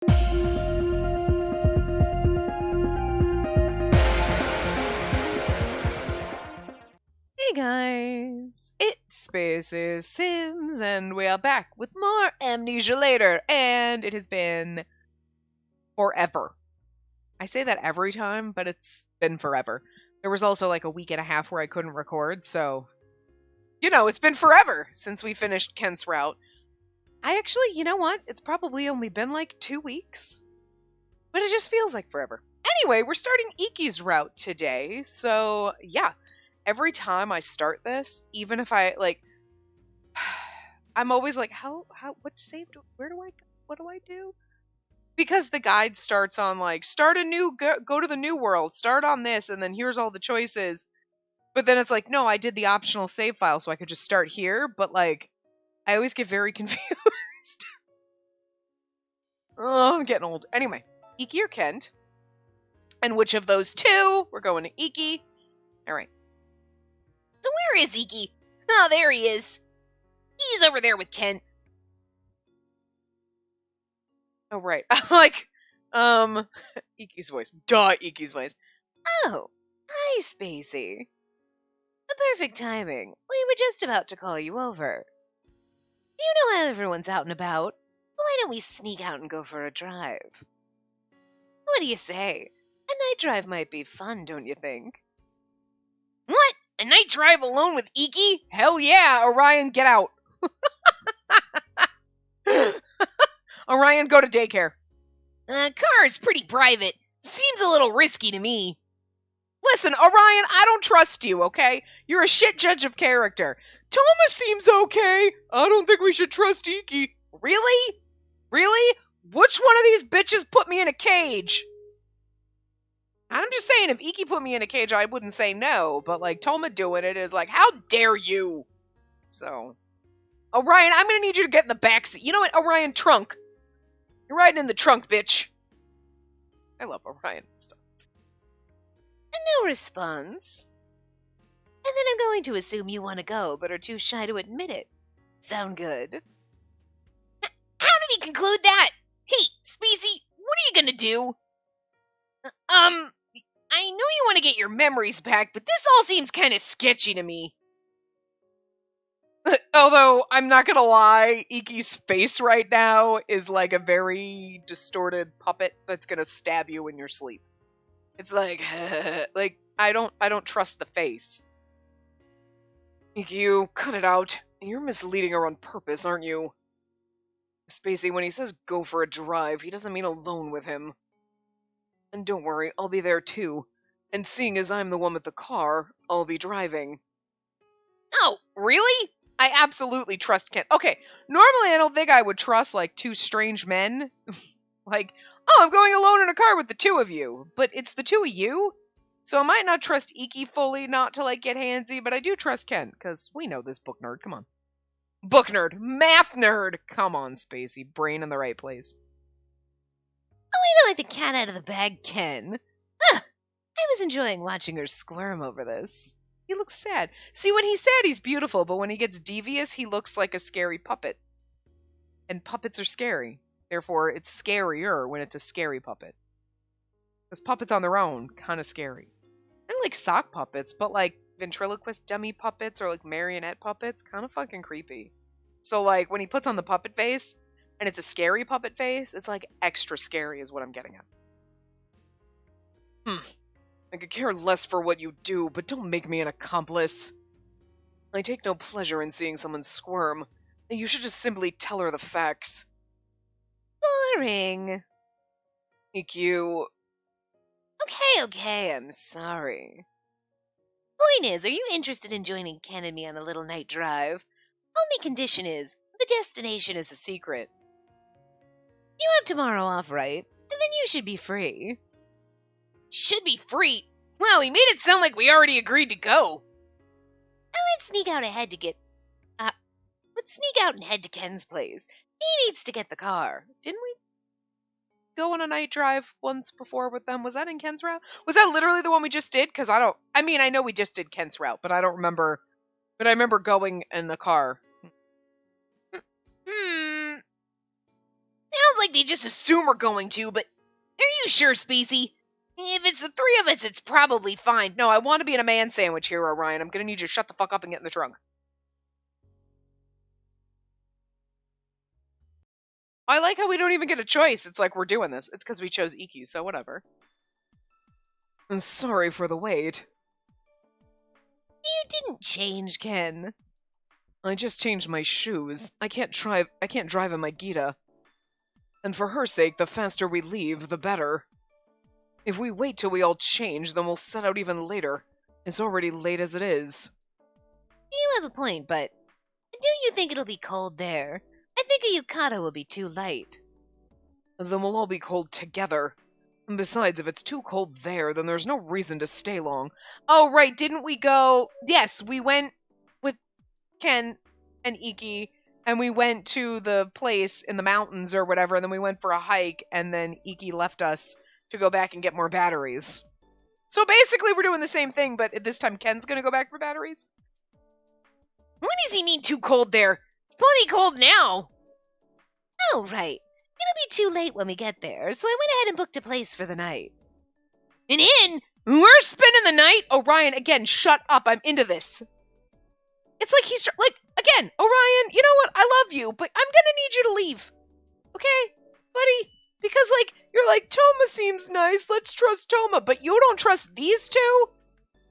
Hey guys, it's Spaces Sims, and we are back with more Amnesia later, and it has been forever. I say that every time, but it's been forever. There was also like a week and a half where I couldn't record, so, it's been forever since we finished Kent's route. I actually, you know what? It's probably only been like 2 weeks, but it just feels like forever. Anyway, we're starting Iki's route today, so yeah. Every time I start this, even if I like, I'm always like, what saved? What do I do? Because the guide starts on like, start a new, go to the new world, start on this, and then here's all the choices. But then it's like, no, I did the optional save file, so I could just start here. But like, I always get very confused. Oh, I'm getting old. Anyway, Iki or Kent? And which of those two? We're going to Iki. All right. So where is Iki? Oh, there he is. He's over there with Kent. Oh, right. I'm like, Iki's voice. Duh, Iki's voice. Oh, hi, Spacey. The perfect timing. We were just about to call you over. You know how everyone's out and about. Why don't we sneak out and go for a drive? What do you say? A night drive might be fun, don't you think? What? A night drive alone with Iki? Hell yeah, Orion, get out. Orion, go to daycare. Car is pretty private. Seems a little risky to me. Listen, Orion, I don't trust you, okay? You're a shit judge of character. Thomas seems okay. I don't think we should trust Iki. Really? Really? Which one of these bitches put me in a cage? I'm just saying, if Iki put me in a cage, I wouldn't say no, but like Toma doing it is like, how dare you? So, Orion, I'm gonna need you to get in the backseat. You know what, Orion, trunk. You're riding in the trunk, bitch. I love Orion stuff. And no response. And then I'm going to assume you want to go, but are too shy to admit it. Sound good? How did he conclude that? Hey, Speezy, what are you gonna do? I know you want to get your memories back, but this all seems kind of sketchy to me. Although, I'm not gonna lie, Iki's face right now is like a very distorted puppet that's gonna stab you in your sleep. It's like, I don't trust the face. Iki, you cut it out. You're misleading her on purpose, aren't you? Spacey, when he says go for a drive, he doesn't mean alone with him. And don't worry, I'll be there too. And seeing as I'm the one with the car, I'll be driving. Oh, really? I absolutely trust Kent. Okay, normally I don't think I would trust, like, two strange men. Like, oh, I'm going alone in a car with the two of you. But it's the two of you? So I might not trust Iki fully not to, like, get handsy, but I do trust Kent, because we know this book nerd. Come on. Book nerd. Math nerd. Come on, Spacey. Brain in the right place. A way to let the cat out of the bag, Ken. I was enjoying watching her squirm over this. He looks sad. See, when he's sad, he's beautiful, but when he gets devious, he looks like a scary puppet. And puppets are scary. Therefore, it's scarier when it's a scary puppet. Because puppets on their own, kind of scary. I like sock puppets, but like ventriloquist dummy puppets or like marionette puppets, kind of fucking creepy. So like when he puts on the puppet face, and it's a scary puppet face, it's like extra scary is what I'm getting at. I could care less for what you do, but don't make me an accomplice. I take no pleasure in seeing someone squirm. You should just simply tell her the facts. Boring. EQ. Okay, I'm sorry. Point is, are you interested in joining Ken and me on a little night drive? Only condition is, the destination is a secret. You have tomorrow off, right? And then you should be free. Should be free? Wow, he made it sound like we already agreed to go. Let's sneak out ahead to get... let's sneak out and head to Ken's place. He needs to get the car. Didn't we go on a night drive once before with them? Was that in Ken's route? Was that literally the one we just did? Because I know we just did Ken's route, but I don't remember. But I remember going in the car. Sounds like they just assume we're going to, but are you sure, Spacey? If it's the three of us, it's probably fine. No, I want to be in a man sandwich here, Orion. I'm gonna need you to shut the fuck up and get in the trunk. I like how we don't even get a choice. It's like we're doing this. It's because we chose Iki, so whatever. I'm sorry for the wait. You didn't change, Ken. I just changed my shoes. I can't drive in my Gita. And for her sake, the faster we leave, the better. If we wait till we all change, then we'll set out even later. It's already late as it is. You have a point, but do you think it'll be cold there? I think a yukata will be too light. Then we'll all be cold together. And besides, if it's too cold there, then there's no reason to stay long. Oh, right, didn't we go... Yes, we went with Ken and Iki, and we went to the place in the mountains or whatever, and then we went for a hike, and then Iki left us to go back and get more batteries. So basically, we're doing the same thing, but this time Ken's gonna go back for batteries? What does he mean too cold there? It's plenty cold now. Oh, right. It'll be too late when we get there, so I went ahead and booked a place for the night. An inn? We're spending the night? Orion, again, shut up. I'm into this. It's like he's, like, again, Orion, you know what? I love you, but I'm gonna need you to leave. Okay, buddy? Because, like, you're like, Toma seems nice, let's trust Toma, but you don't trust these two?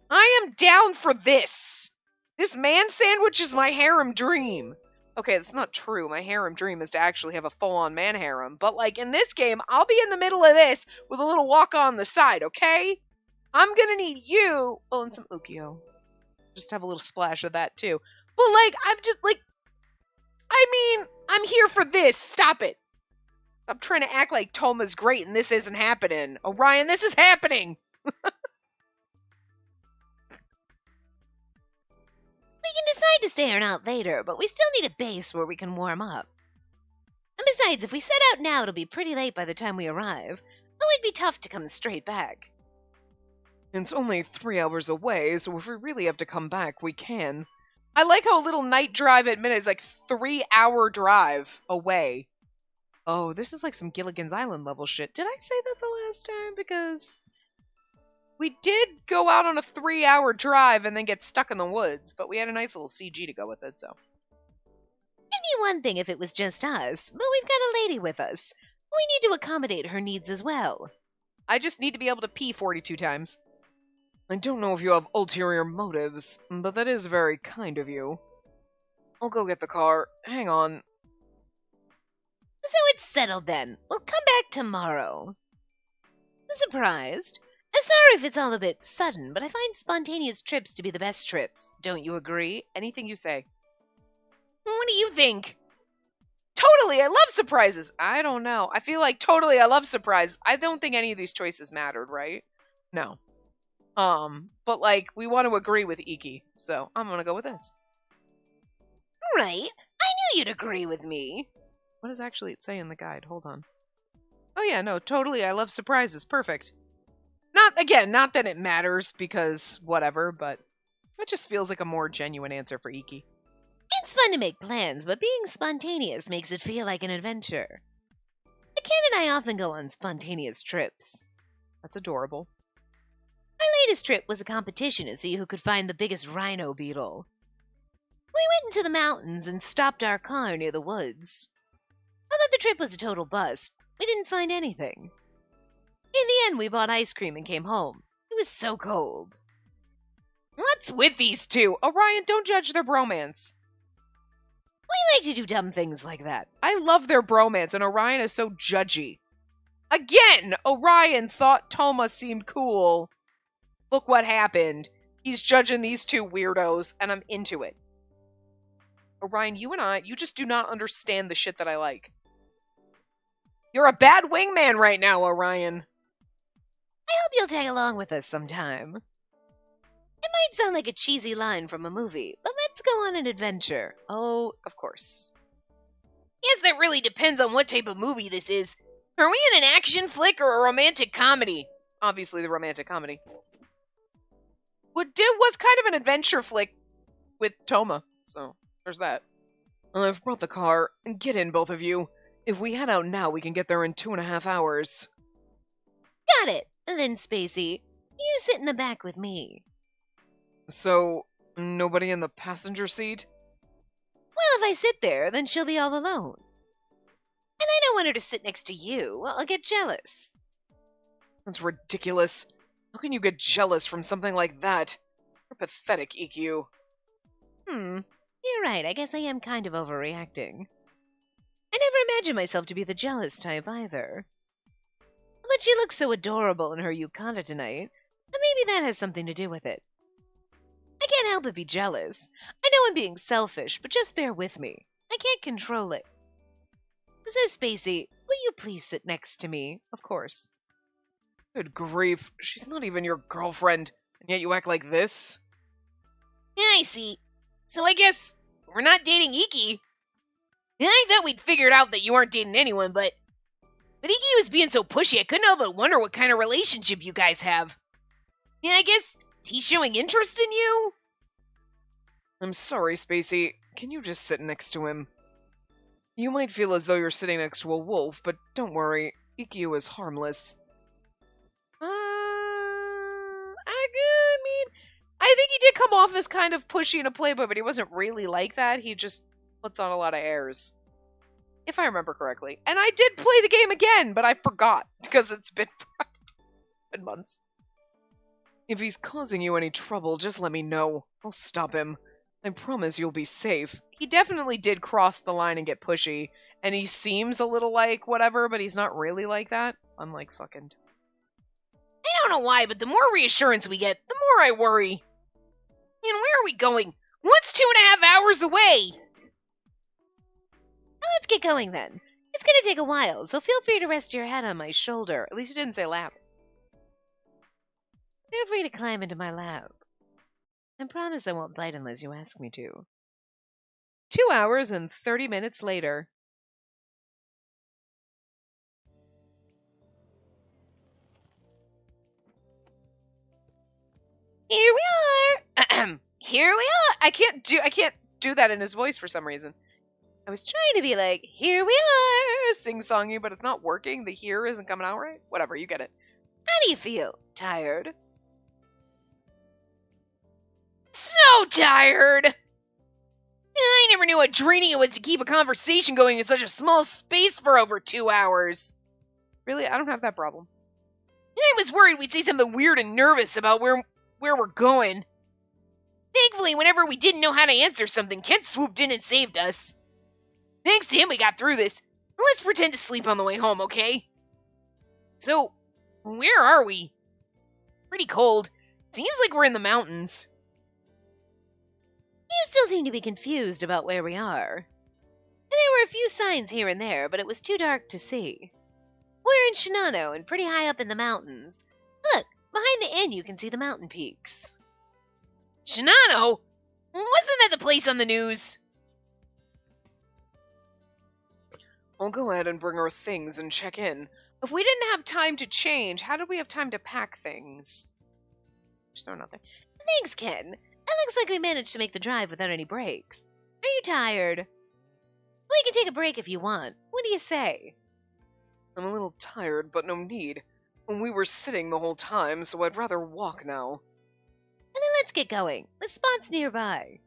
I am down for this. This man sandwich is my harem dream. Okay, that's not true. My harem dream is to actually have a full-on man harem. But, like, in this game, I'll be in the middle of this with a little walk on the side, okay? I'm gonna need you... Oh, and some Ukyo. Just have a little splash of that, too. But, like, I'm just, like... I mean, I'm here for this. Stop it. I'm trying to act like Toma's great and this isn't happening. Orion, this is happening! We can decide to stay or not later, but we still need a base where we can warm up. And besides, if we set out now, it'll be pretty late by the time we arrive. Though it'd be tough to come straight back. It's only 3 hours away, so if we really have to come back, we can. I like how a little night drive at midnight is like 3-hour drive away. Oh, this is like some Gilligan's Island level shit. Did I say that the last time? Because we did go out on a 3-hour drive and then get stuck in the woods, but we had a nice little CG to go with it, so. It'd be one thing if it was just us, but we've got a lady with us. We need to accommodate her needs as well. I just need to be able to pee 42 times. I don't know if you have ulterior motives, but that is very kind of you. I'll go get the car. Hang on. So it's settled then. We'll come back tomorrow. Surprised? Sorry if it's all a bit sudden, but I find spontaneous trips to be the best trips. Don't you agree? Anything you say. What do you think? Totally, I love surprises. I don't know. I feel like totally I love surprises. I don't think any of these choices mattered, right? No. But like, we want to agree with Iki, so I'm gonna go with this. Right. I knew you'd agree with me. What does actually it say in the guide? Hold on. Oh yeah, no, totally, I love surprises. Perfect. Not that it matters, because whatever, but that just feels like a more genuine answer for Iki. It's fun to make plans, but being spontaneous makes it feel like an adventure. Ken and I often go on spontaneous trips. That's adorable. Our latest trip was a competition to see who could find the biggest rhino beetle. We went into the mountains and stopped our car near the woods. Although the trip was a total bust, we didn't find anything. In the end, we bought ice cream and came home. It was so cold. What's with these two? Orion, don't judge their bromance. We like to do dumb things like that. I love their bromance, and Orion is so judgy. Again, Orion thought Toma seemed cool. Look what happened. He's judging these two weirdos, and I'm into it. Orion, you just do not understand the shit that I like. You're a bad wingman right now, Orion. I hope you'll tag along with us sometime. It might sound like a cheesy line from a movie, but let's go on an adventure. Oh, of course. Yes, that really depends on what type of movie this is. Are we in an action flick or a romantic comedy? Obviously the romantic comedy. Was kind of an adventure flick with Toma, so there's that. I've brought the car. Get in, both of you. If we head out now, we can get there in 2.5 hours. Got it. And then, Spacey, you sit in the back with me. So, nobody in the passenger seat? Well, if I sit there, then she'll be all alone. And I don't want her to sit next to you. I'll get jealous. That's ridiculous. How can you get jealous from something like that? You're pathetic, EQ. You're right. I guess I am kind of overreacting. I never imagined myself to be the jealous type either. But she looks so adorable in her yukata tonight, and maybe that has something to do with it. I can't help but be jealous. I know I'm being selfish, but just bear with me. I can't control it. So, Spacey, will you please sit next to me? Of course. Good grief, she's not even your girlfriend, and yet you act like this? Yeah, I see. So I guess we're not dating Iki. I thought we'd figured out that you aren't dating anyone, but Iki was being so pushy, I couldn't help but wonder what kind of relationship you guys have. Yeah, I guess he's showing interest in you? I'm sorry, Spacey. Can you just sit next to him? You might feel as though you're sitting next to a wolf, but don't worry, Ikkyu is harmless. I think he did come off as kind of pushy in a Playboy, but he wasn't really like that. He just puts on a lot of airs. If I remember correctly. And I did play the game again, but I forgot, because it's been months. If he's causing you any trouble, just let me know. I'll stop him. I promise you'll be safe. He definitely did cross the line and get pushy, and he seems a little like whatever, but he's not really like that. Unlike fucking... I don't know why, but the more reassurance we get, the more I worry. And where are we going? What's 2.5 hours away? Now let's get going then. It's gonna take a while, so feel free to rest your head on my shoulder. At least he didn't say lap. Feel free to climb into my lap. I promise I won't bite unless you ask me to. 2 hours and 30 minutes later. Here we are! Here we are! I can't do that in his voice for some reason. I was trying to be like, here we are! Sing-songy, but it's not working. The here isn't coming out right. Whatever, you get it. How do you feel? Tired? So tired! I never knew how draining it was to keep a conversation going in such a small space for over 2 hours. Really? I don't have that problem. I was worried we'd say something weird and nervous about where we're going. Thankfully, whenever we didn't know how to answer something, Kent swooped in and saved us. Thanks to him, we got through this. Let's pretend to sleep on the way home, okay? So, where are we? Pretty cold. Seems like we're in the mountains. You still seem to be confused about where we are. And there were a few signs here and there, but it was too dark to see. We're in Shinano and pretty high up in the mountains. Look, behind the inn you can see the mountain peaks. Shinano? Wasn't that the place on the news? I'll go ahead and bring our things and check in. If we didn't have time to change, how did we have time to pack things? Just throwing out there. Thanks, Ken. It looks like we managed to make the drive without any breaks. Are you tired? We can take a break if you want. What do you say? I'm a little tired, but no need. We were sitting the whole time, so I'd rather walk now. And then let's get going. The spot's nearby.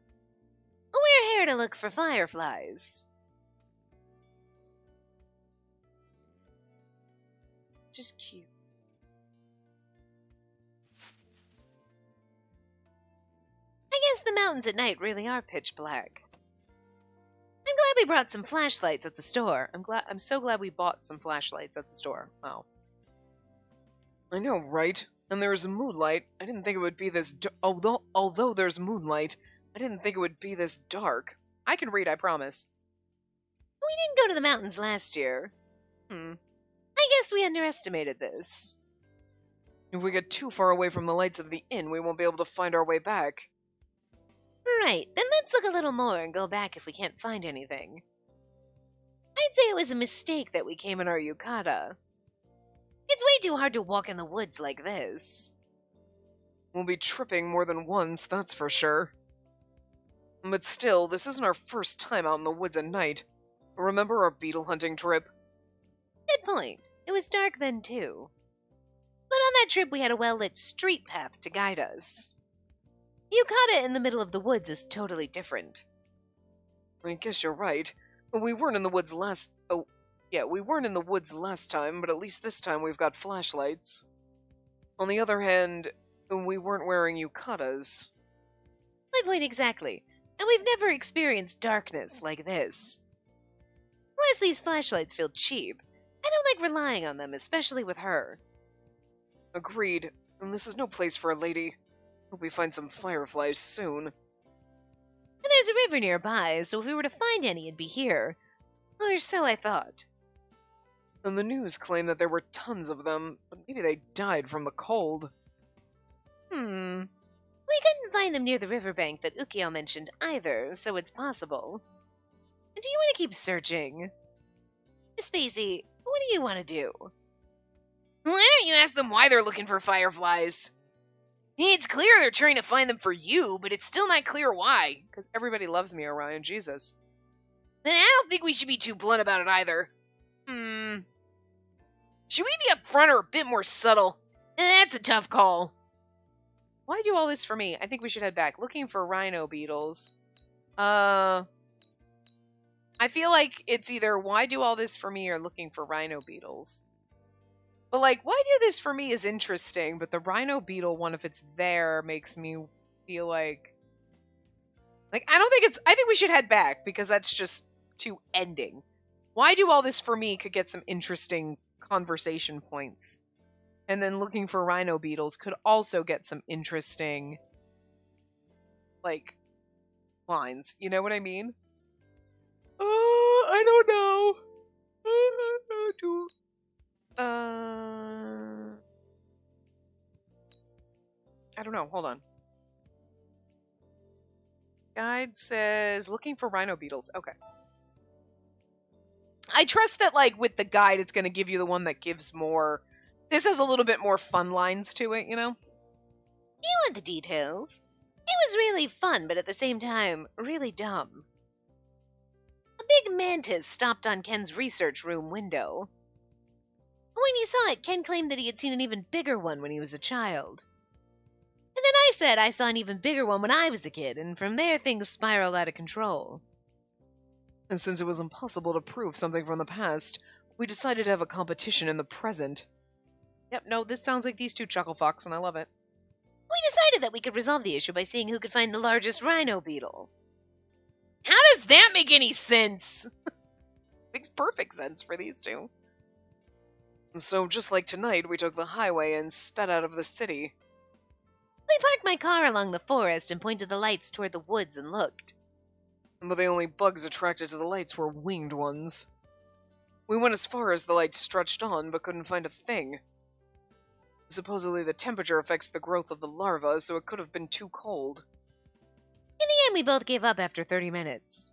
We're here to look for fireflies. Just cute. I guess the mountains at night really are pitch black. I'm glad we brought some flashlights at the store. I'm so glad we bought some flashlights at the store. Wow. I know, right? And there's moonlight. I didn't think it would be this although there's moonlight, I didn't think it would be this dark. I can read, I promise. We didn't go to the mountains last year. I guess we underestimated this. If we get too far away from the lights of the inn, we won't be able to find our way back. Right, then let's look a little more and go back if we can't find anything. I'd say it was a mistake that we came in our yukata. It's way too hard to walk in the woods like this. We'll be tripping more than once, that's for sure. But still, this isn't our first time out in the woods at night. Remember our beetle hunting trip? Good point. It was dark then, too. But on that trip, we had a well-lit street path to guide us. Yukata in the middle of the woods is totally different. I guess you're right. We weren't in the woods last... Oh, yeah, we weren't in the woods last time, but at least this time we've got flashlights. On the other hand, we weren't wearing yukatas. My point exactly. And we've never experienced darkness like this. Plus, these flashlights feel cheap. I don't like relying on them, especially with her. Agreed. And this is no place for a lady. Hope we find some fireflies soon. And there's a river nearby, so if we were to find any, it'd be here. Or so I thought. And the news claimed that there were tons of them, but maybe they died from the cold. We couldn't find them near the riverbank that Ukio mentioned either, so it's possible. Do you want to keep searching? Spacey, what do you want to do? Why don't you ask them why they're looking for fireflies? It's clear they're trying to find them for you, but it's still not clear why. Because everybody loves me, Orion. Jesus. And I don't think we should be too blunt about it either. Should we be upfront or a bit more subtle? That's a tough call. Why do all this for me? I think we should head back. Looking for rhino beetles. I feel like it's either why do all this for me or looking for rhino beetles. But like, why do this for me is interesting, but the rhino beetle one, if it's there, makes me feel like I think we should head back because that's just too ending. Why do all this for me could get some interesting conversation points. And then looking for rhino beetles could also get some interesting, like, lines. You know what I mean? I don't know. I don't know. Hold on. Guide says looking for rhino beetles. Okay. I trust that, like, with the guide, it's going to give you the one that gives more. This has a little bit more fun lines to it, you know? You want the details. It was really fun, but at the same time, really dumb. A big mantis stopped on Ken's research room window. When he saw it, Ken claimed that he had seen an even bigger one when he was a child. And then I said I saw an even bigger one when I was a kid, and from there things spiraled out of control. And since it was impossible to prove something from the past, we decided to have a competition in the present. Yep, no, this sounds like these two chuckle fucks, and I love it. We decided that we could resolve the issue by seeing who could find the largest rhino beetle. How does that make any sense? Makes perfect sense for these two. So just like tonight, we took the highway and sped out of the city. We parked my car along the forest and pointed the lights toward the woods and looked. But the only bugs attracted to the lights were winged ones. We went as far as the lights stretched on, but couldn't find a thing. Supposedly the temperature affects the growth of the larvae, so it could have been too cold. In the end, we both gave up after 30 minutes.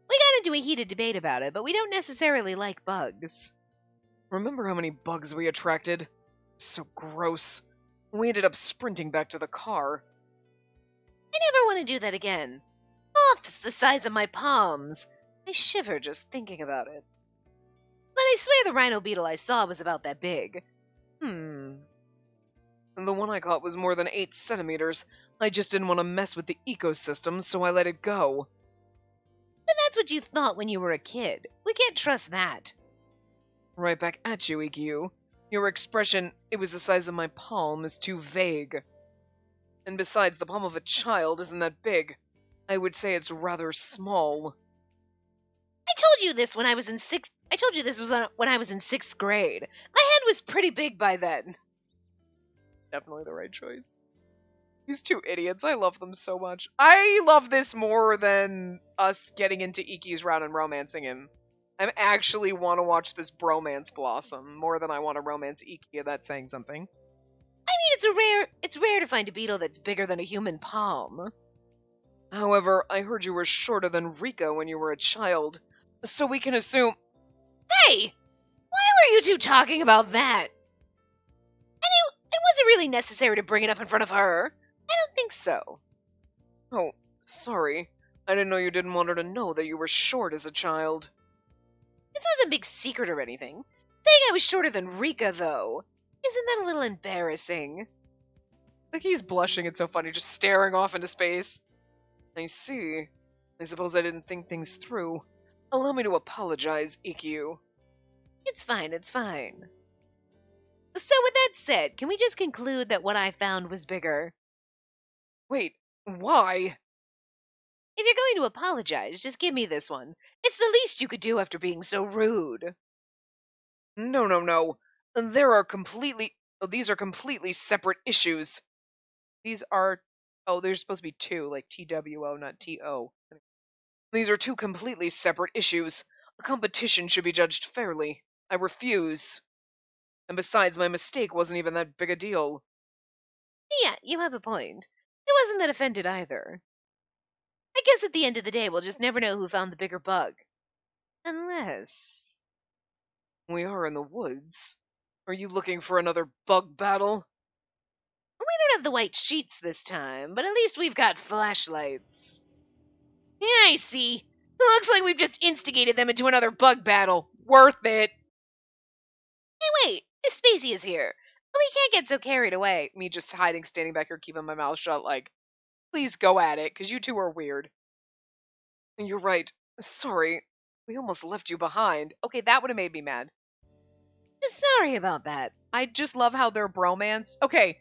We got into a heated debate about it, but we don't necessarily like bugs. Remember how many bugs we attracted? So gross. We ended up sprinting back to the car. I never want to do that again. Moths the size of my palms. I shiver just thinking about it. But I swear the rhino beetle I saw was about that big. And the one I caught was more than 8 centimeters. I just didn't want to mess with the ecosystem, so I let it go. But that's what you thought when you were a kid. We can't trust that. Right back at you, Ikkyu. Your expression, it was the size of my palm, is too vague. And besides, the palm of a child isn't that big. I would say it's rather small. I told you this when I was in sixth. I told you this was when I was in 6th grade. My head was pretty big by then. Definitely the right choice. These two idiots, I love them so much. I love this more than us getting into Ikki's round and romancing him. I actually want to watch this bromance blossom more than I want to romance Ikki. That's saying something. I mean, it's rare to find a beetle that's bigger than a human palm. However, I heard you were shorter than Rika when you were a child, so we can assume... Hey! Why were you two talking about that? It wasn't really necessary to bring it up in front of her. I don't think so. Oh, sorry. I didn't know you didn't want her to know that you were short as a child. This wasn't a big secret or anything. Saying I was shorter than Rika, though. Isn't that a little embarrassing? Like he's blushing, it's so funny, just staring off into space. I see. I suppose I didn't think things through. Allow me to apologize, Ikkyu. It's fine, it's fine. So with that said, can we just conclude that what I found was bigger? Wait, why? If you're going to apologize, just give me this one. It's the least you could do after being so rude. No. There are completely... These are completely separate issues. These are... Oh, there's supposed to be two, like TWO, not TO. These are two completely separate issues. A competition should be judged fairly. I refuse. And besides, my mistake wasn't even that big a deal. Yeah, you have a point. I wasn't that offended either. I guess at the end of the day, we'll just never know who found the bigger bug. Unless... We are in the woods. Are you looking for another bug battle? We don't have the white sheets this time, but at least we've got flashlights. Yeah, I see. It looks like we've just instigated them into another bug battle. Worth it! Hey, wait! Spacey is here. We can't get so carried away. Me just hiding, standing back here, keeping my mouth shut, like, please go at it, because you two are weird. You're right. Sorry. We almost left you behind. Okay, that would have made me mad. Sorry about that. I just love how they're bromance. Okay,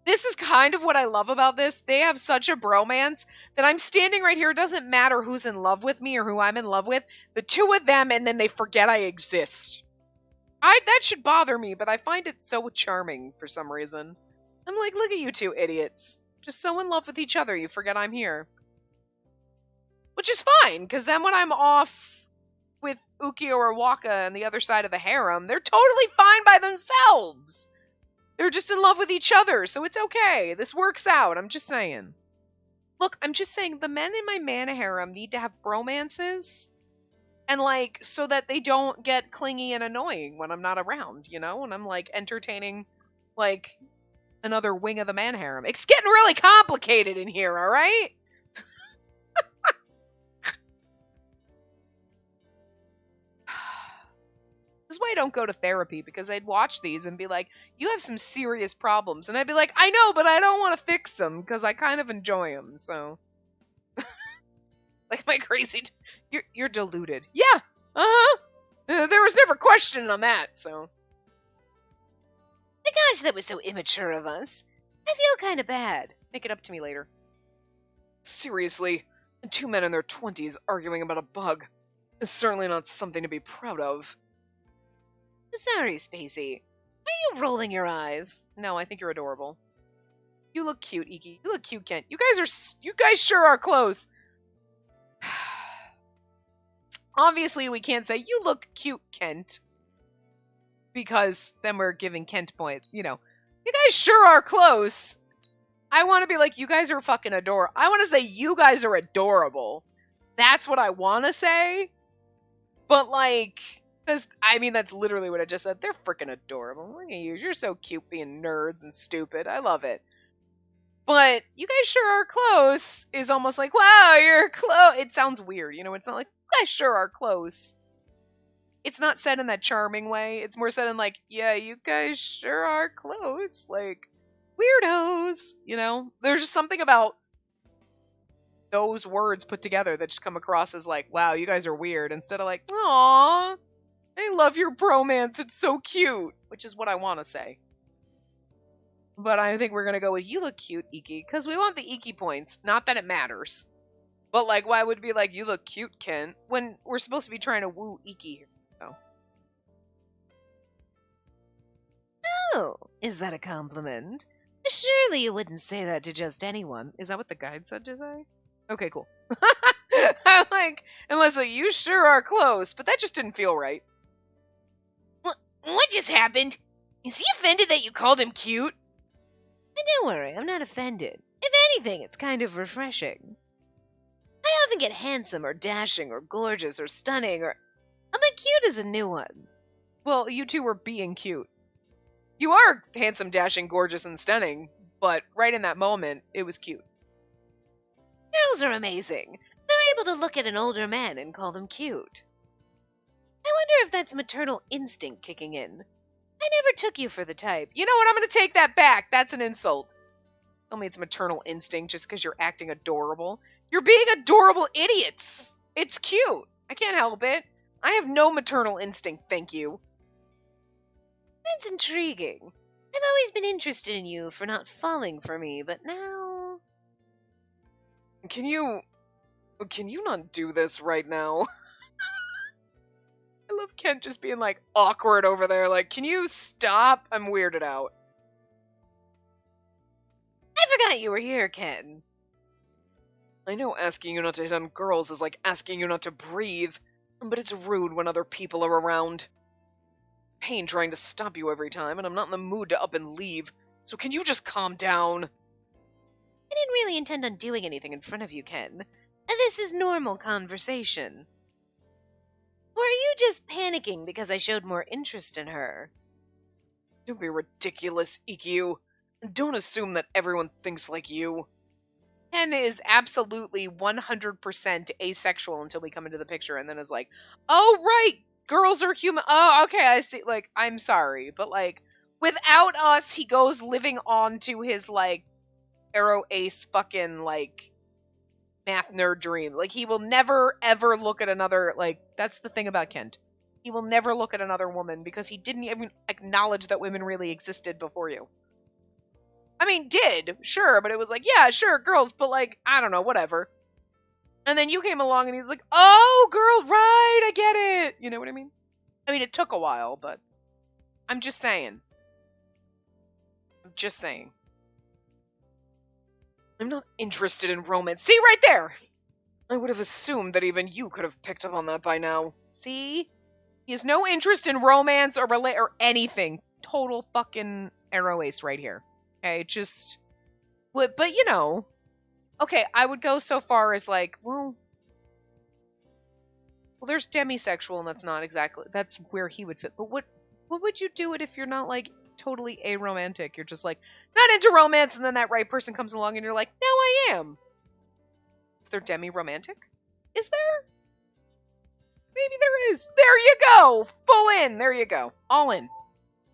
this is kind of what I love about this. They have such a bromance that I'm standing right here. It doesn't matter who's in love with me or who I'm in love with. The two of them, and then they forget I exist. That should bother me, but I find it so charming for some reason. I'm like, look at you two idiots. Just so in love with each other, you forget I'm here. Which is fine, because then when I'm off with Ukiyo or Waka on the other side of the harem, they're totally fine by themselves. They're just in love with each other, so it's okay. This works out, I'm just saying. Look, I'm just saying, the men in my mana harem need to have bromances. And, like, so that they don't get clingy and annoying when I'm not around, you know? When I'm, like, entertaining, like, another wing of the man harem. It's getting really complicated in here, alright? This is why I don't go to therapy, because I'd watch these and be like, you have some serious problems. And I'd be like, I know, but I don't want to fix them, because I kind of enjoy them, so... Like my crazy... You're deluded. Yeah! Uh-huh! There was never question on that, so... My gosh, that was so immature of us. I feel kind of bad. Make it up to me later. Seriously, two men in their 20s arguing about a bug is certainly not something to be proud of. Sorry, Spacey. Are you rolling your eyes? No, I think you're adorable. You look cute, Iki. You look cute, Kent. You guys sure are close. Obviously, we can't say, you look cute, Kent. Because then we're giving Kent points. You know, you guys sure are close. I want to be like, you guys are fucking adorable. I want to say, you guys are adorable. That's what I want to say. But, like, because, I mean, that's literally what I just said. They're freaking adorable. Look at you. You're so cute being nerds and stupid. I love it. But, you guys sure are close is almost like, wow, you're close. It sounds weird. You know, it's not like, you guys sure are close. It's not said in that charming way. It's more said in like, yeah, you guys sure are close. Like, weirdos, you know? There's just something about those words put together that just come across as like, wow, you guys are weird. Instead of like, aw, I love your bromance. It's so cute. Which is what I want to say. But I think we're going to go with, you look cute, Iki. Because we want the Iki points. Not that it matters. But like, why would it be like, you look cute, Ken? When we're supposed to be trying to woo Iki here. So. Oh, is that a compliment? Surely you wouldn't say that to just anyone. Is that what the guide said to say? Okay, cool. I'm like, unless like, you sure are close, but that just didn't feel right. What just happened? Is he offended that you called him cute? Don't worry, I'm not offended. If anything, it's kind of refreshing. I often get handsome or dashing or gorgeous or stunning or... but cute is a new one. Well, you two were being cute. You are handsome, dashing, gorgeous, and stunning, but right in that moment, it was cute. Girls are amazing. They're able to look at an older man and call them cute. I wonder if that's maternal instinct kicking in. I never took you for the type. You know what? I'm going to take that back. That's an insult. Tell me it's maternal instinct just because you're acting adorable. You're being adorable idiots. It's cute. I can't help it. I have no maternal instinct, thank you. That's intriguing. I've always been interested in you for not falling for me, but now... Can you not do this right now? I love Kent just being like awkward over there. Like, can you stop? I'm weirded out. I forgot you were here, Ken. I know asking you not to hit on girls is like asking you not to breathe, but it's rude when other people are around. Pain trying to stop you every time, and I'm not in the mood to up and leave, so can you just calm down? I didn't really intend on doing anything in front of you, Ken. This is normal conversation. Or are you just panicking because I showed more interest in her? Don't be ridiculous, EQ. And don't assume that everyone thinks like you. Ken is absolutely 100% asexual until we come into the picture, and then is like, oh, right, girls are human. Oh, okay, I see. Like, I'm sorry, but, like, without us, he goes living on to his, like, arrow ace fucking, like, math nerd dream. Like, he will never, ever look at another, like, that's the thing about Kent. He will never look at another woman because he didn't even acknowledge that women really existed before you. I mean, did, sure, but it was like, yeah, sure, girls, but like, I don't know, whatever. And then you came along and he's like, oh, girl, right, I get it. You know what I mean? I mean, it took a while, but I'm just saying. I'm just saying. I'm not interested in romance. See, right there! I would have assumed that even you could have picked up on that by now. See? He has no interest in romance or or anything. Total fucking arrow ace right here. Okay, just... But you know... Okay, I would go so far as like, well, there's demisexual, and that's not exactly... That's where he would fit. But what would you do it if you're not, like, totally aromantic? You're just, like, not into romance, and then that right person comes along, and you're like, no, I am. Is there demi-romantic? Is there? Maybe there is. There you go! Full in! There you go. All in.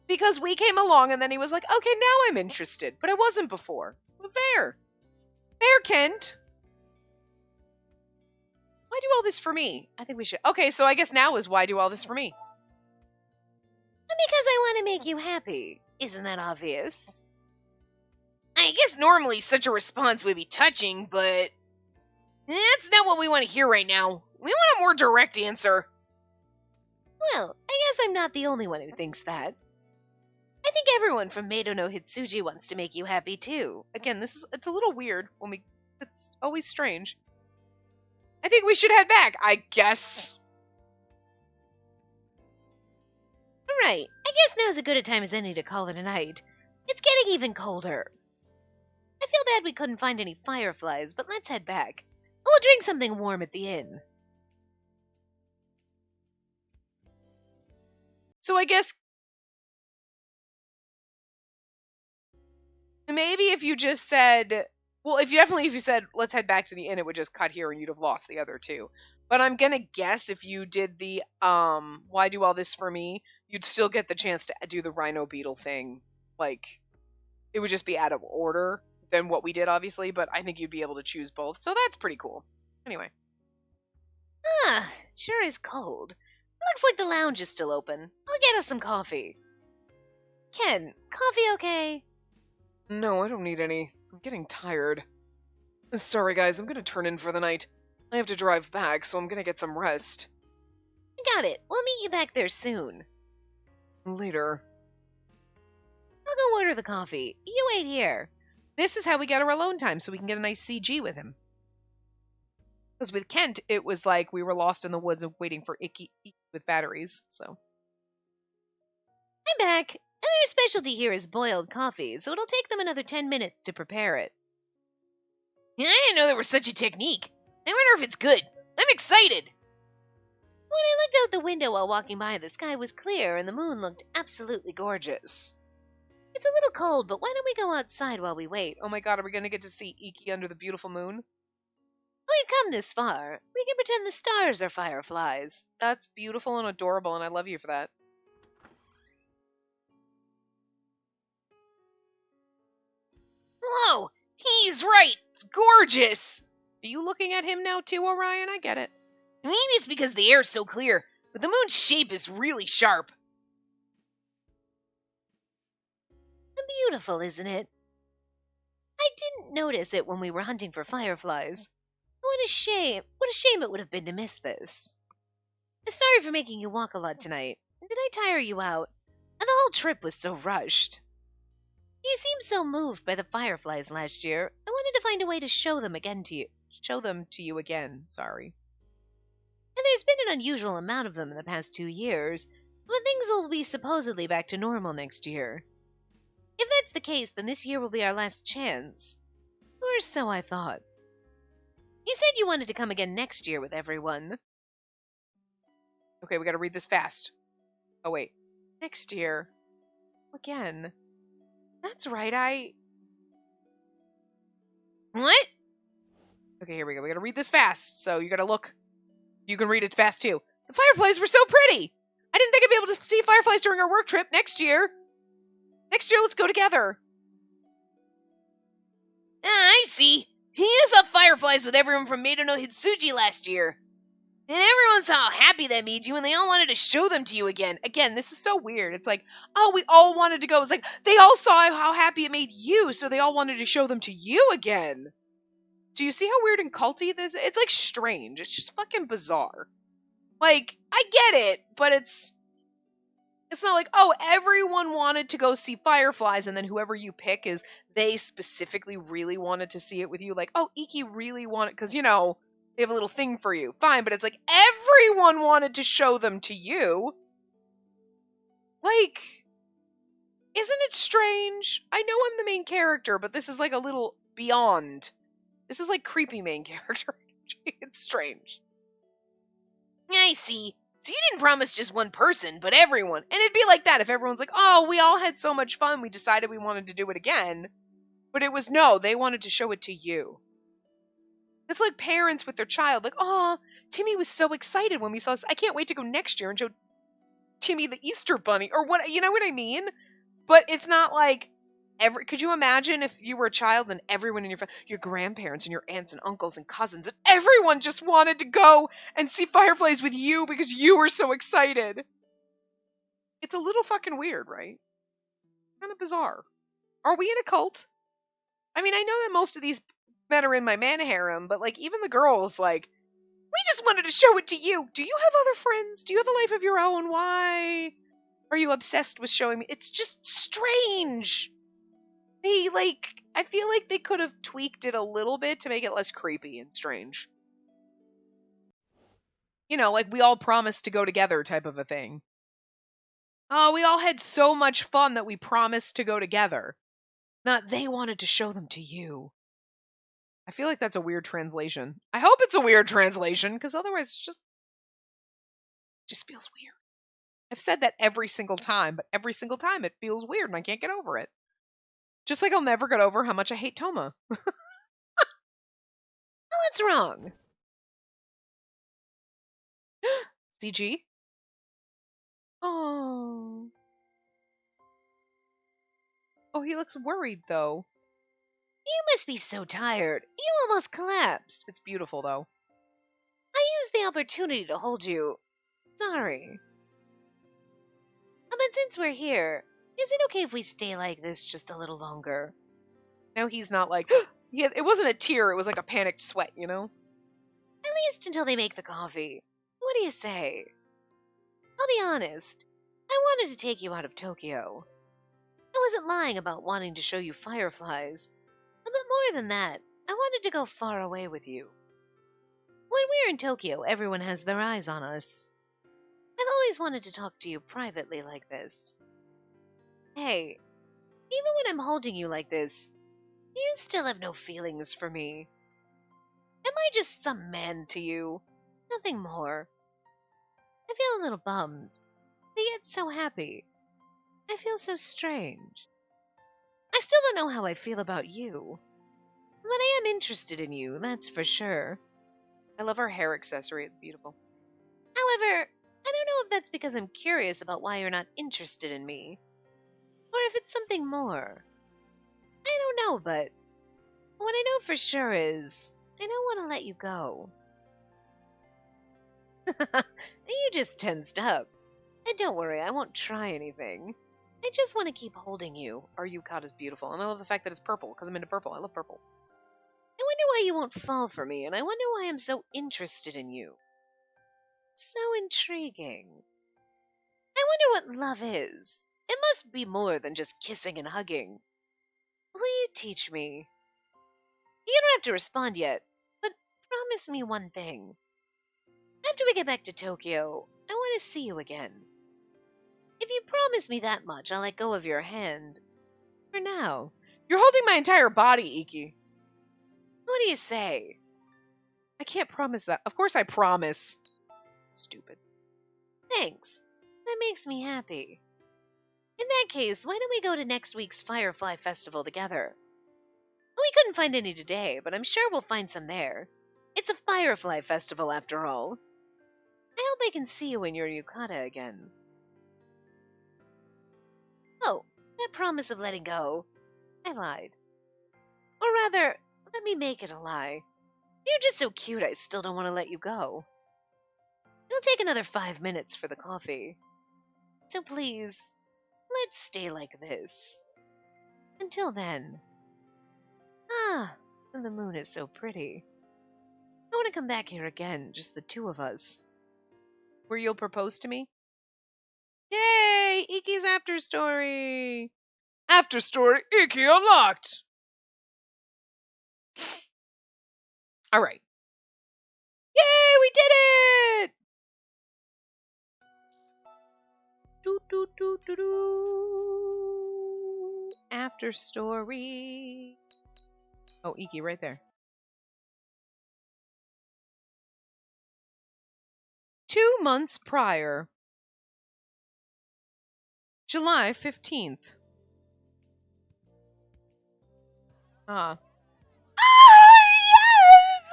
Because we came along, and then he was like, okay, now I'm interested. But I wasn't before. Well, there. There, Kent. Why do all this for me? I think we should... Okay, so I guess now is why do all this for me? Because I want to make you happy. Isn't that obvious? I guess normally such a response would be touching, but... That's not what we want to hear right now. We want a more direct answer. Well, I guess I'm not the only one who thinks that. I think everyone from Meido no Hitsuji wants to make you happy, too. Again, it's a little weird when it's always strange. I think we should head back, I guess. Right. I guess now's as good a time as any to call it a night. It's getting even colder. I feel bad we couldn't find any fireflies, but let's head back. We'll drink something warm at the inn. So I guess... Maybe if you just said... Well, if you said, let's head back to the inn, it would just cut here and you'd have lost the other two. But I'm gonna guess if you did the, why do all this for me, you'd still get the chance to do the rhino beetle thing. Like, it would just be out of order than what we did, obviously, but I think you'd be able to choose both. So that's pretty cool. Anyway. Ah, sure is cold. Looks like the lounge is still open. I'll get us some coffee. Ken, coffee okay? No, I don't need any. I'm getting tired. Sorry, guys, I'm gonna turn in for the night. I have to drive back, so I'm gonna get some rest. Got it. We'll meet you back there soon. Later. I'll go order the coffee. You wait here. This is how we get our alone time, so we can get a nice CG with him. Because with Kent, it was like we were lost in the woods and waiting for Icky with batteries, so. I'm back. And their specialty here is boiled coffee, so it'll take them another 10 minutes to prepare it. I didn't know there was such a technique. I wonder if it's good. I'm excited. When I looked out the window while walking by, the sky was clear and the moon looked absolutely gorgeous. It's a little cold, but why don't we go outside while we wait? Oh my god, are we going to get to see Iki under the beautiful moon? Oh we've come this far, we can pretend the stars are fireflies. That's beautiful and adorable, and I love you for that. Whoa! He's right! It's gorgeous! Are you looking at him now too, Orion? I get it. Maybe it's because the air's so clear, but the moon's shape is really sharp. Beautiful, isn't it? I didn't notice it when we were hunting for fireflies. What a shame. What a shame it would have been to miss this. Sorry for making you walk a lot tonight. Did I tire you out? And the whole trip was so rushed. You seemed so moved by the fireflies last year. I wanted to find a way to show them again to you. Show them to you again, sorry. And there's been an unusual amount of them in the past 2 years, but things will be supposedly back to normal next year. If that's the case, then this year will be our last chance. Or so I thought. You said you wanted to come again next year with everyone. Okay, we gotta read this fast. Oh, wait. Next year. Again. That's right, What? Okay, here we go. We gotta read this fast, so you gotta look. You can read it fast, too. The fireflies were so pretty! I didn't think I'd be able to see fireflies during our work trip next year. Next year, let's go together. I see. He is up fireflies with everyone from Maiden no Hitsuji last year. And everyone saw how happy that made you, and they all wanted to show them to you again. Again, this is so weird. It's like, oh, we all wanted to go. It's like, they all saw how happy it made you, so they all wanted to show them to you again. Do you see how weird and culty this is? It's like strange. It's just fucking bizarre. Like, I get it, but it's not like, oh, everyone wanted to go see fireflies, and then whoever you pick is they specifically really wanted to see it with you. Like, oh, Iki really wanted, because, you know, they have a little thing for you. Fine, but it's like everyone wanted to show them to you. Like, isn't it strange? I know I'm the main character, but this is like a little beyond. This is like creepy main character. It's strange. I see. So you didn't promise just one person, but everyone. And it'd be like that if everyone's like, oh, we all had so much fun, we decided we wanted to do it again. But it was no, they wanted to show it to you. It's like parents with their child, like, oh, Timmy was so excited when we saw this. I can't wait to go next year and show Timmy the Easter Bunny, or what, you know what I mean? But it's not like, could you imagine if you were a child and everyone in your grandparents and your aunts and uncles and cousins and everyone just wanted to go and see fireflies with you because you were so excited? It's a little fucking weird, right? Kind of bizarre. Are we in a cult? I mean, I know that most of these men are in my man harem, but like even the girls, like, we just wanted to show it to you. Do you have other friends? Do you have a life of your own? Why are you obsessed with showing me? It's just strange. They, like, I feel like they could have tweaked it a little bit to make it less creepy and strange. You know, like we all promised to go together type of a thing. Oh, we all had so much fun that we promised to go together. Not they wanted to show them to you. I feel like that's a weird translation. I hope it's a weird translation, because otherwise it just feels weird. I've said that every single time, but every single time it feels weird and I can't get over it. Just like I'll never get over how much I hate Toma. What's wrong? CG? Oh. Oh, he looks worried, though. You must be so tired. You almost collapsed. It's beautiful, though. I used the opportunity to hold you. Sorry. But since we're here, is it okay if we stay like this just a little longer? No, he's not like... it wasn't a tear, it was like a panicked sweat, you know? At least until they make the coffee. What do you say? I'll be honest. I wanted to take you out of Tokyo. I wasn't lying about wanting to show you fireflies. But more than that, I wanted to go far away with you. When we're in Tokyo, everyone has their eyes on us. I've always wanted to talk to you privately like this. Hey, even when I'm holding you like this, do you still have no feelings for me? Am I just some man to you? Nothing more. I feel a little bummed, but yet so happy. I feel so strange. I still don't know how I feel about you. But I am interested in you, that's for sure. I love her hair accessory. It's beautiful. However, I don't know if that's because I'm curious about why you're not interested in me, or if it's something more. I don't know, but what I know for sure is I don't want to let you go. You just tensed up. And don't worry, I won't try anything. I just want to keep holding you. Our yukata is beautiful, and I love the fact that it's purple, because I'm into purple. I love purple. I wonder why you won't fall for me, and I wonder why I'm so interested in you. So intriguing. I wonder what love is. It must be more than just kissing and hugging. Will you teach me? You don't have to respond yet, but promise me one thing. After we get back to Tokyo, I want to see you again. If you promise me that much, I'll let go of your hand. For now. You're holding my entire body, Iki. What do you say? I can't promise that. Of course I promise. Stupid. Thanks. That makes me happy. In that case, why don't we go to next week's Firefly Festival together? We couldn't find any today, but I'm sure we'll find some there. It's a Firefly Festival after all. I hope I can see you in your yukata again. Oh, that promise of letting go. I lied. Or rather, let me make it a lie. You're just so cute, I still don't want to let you go. It'll take another 5 minutes for the coffee. So please, let's stay like this. Until then. Ah, the moon is so pretty. I want to come back here again, just the two of us. Where you'll propose to me? Yay! Iki's after story! After story, Iki unlocked! Alright. Yay! We did it! Do, do, do, do, do. After story. Oh, Iki, right there. 2 months prior. July 15th. Ah. Ah, yes!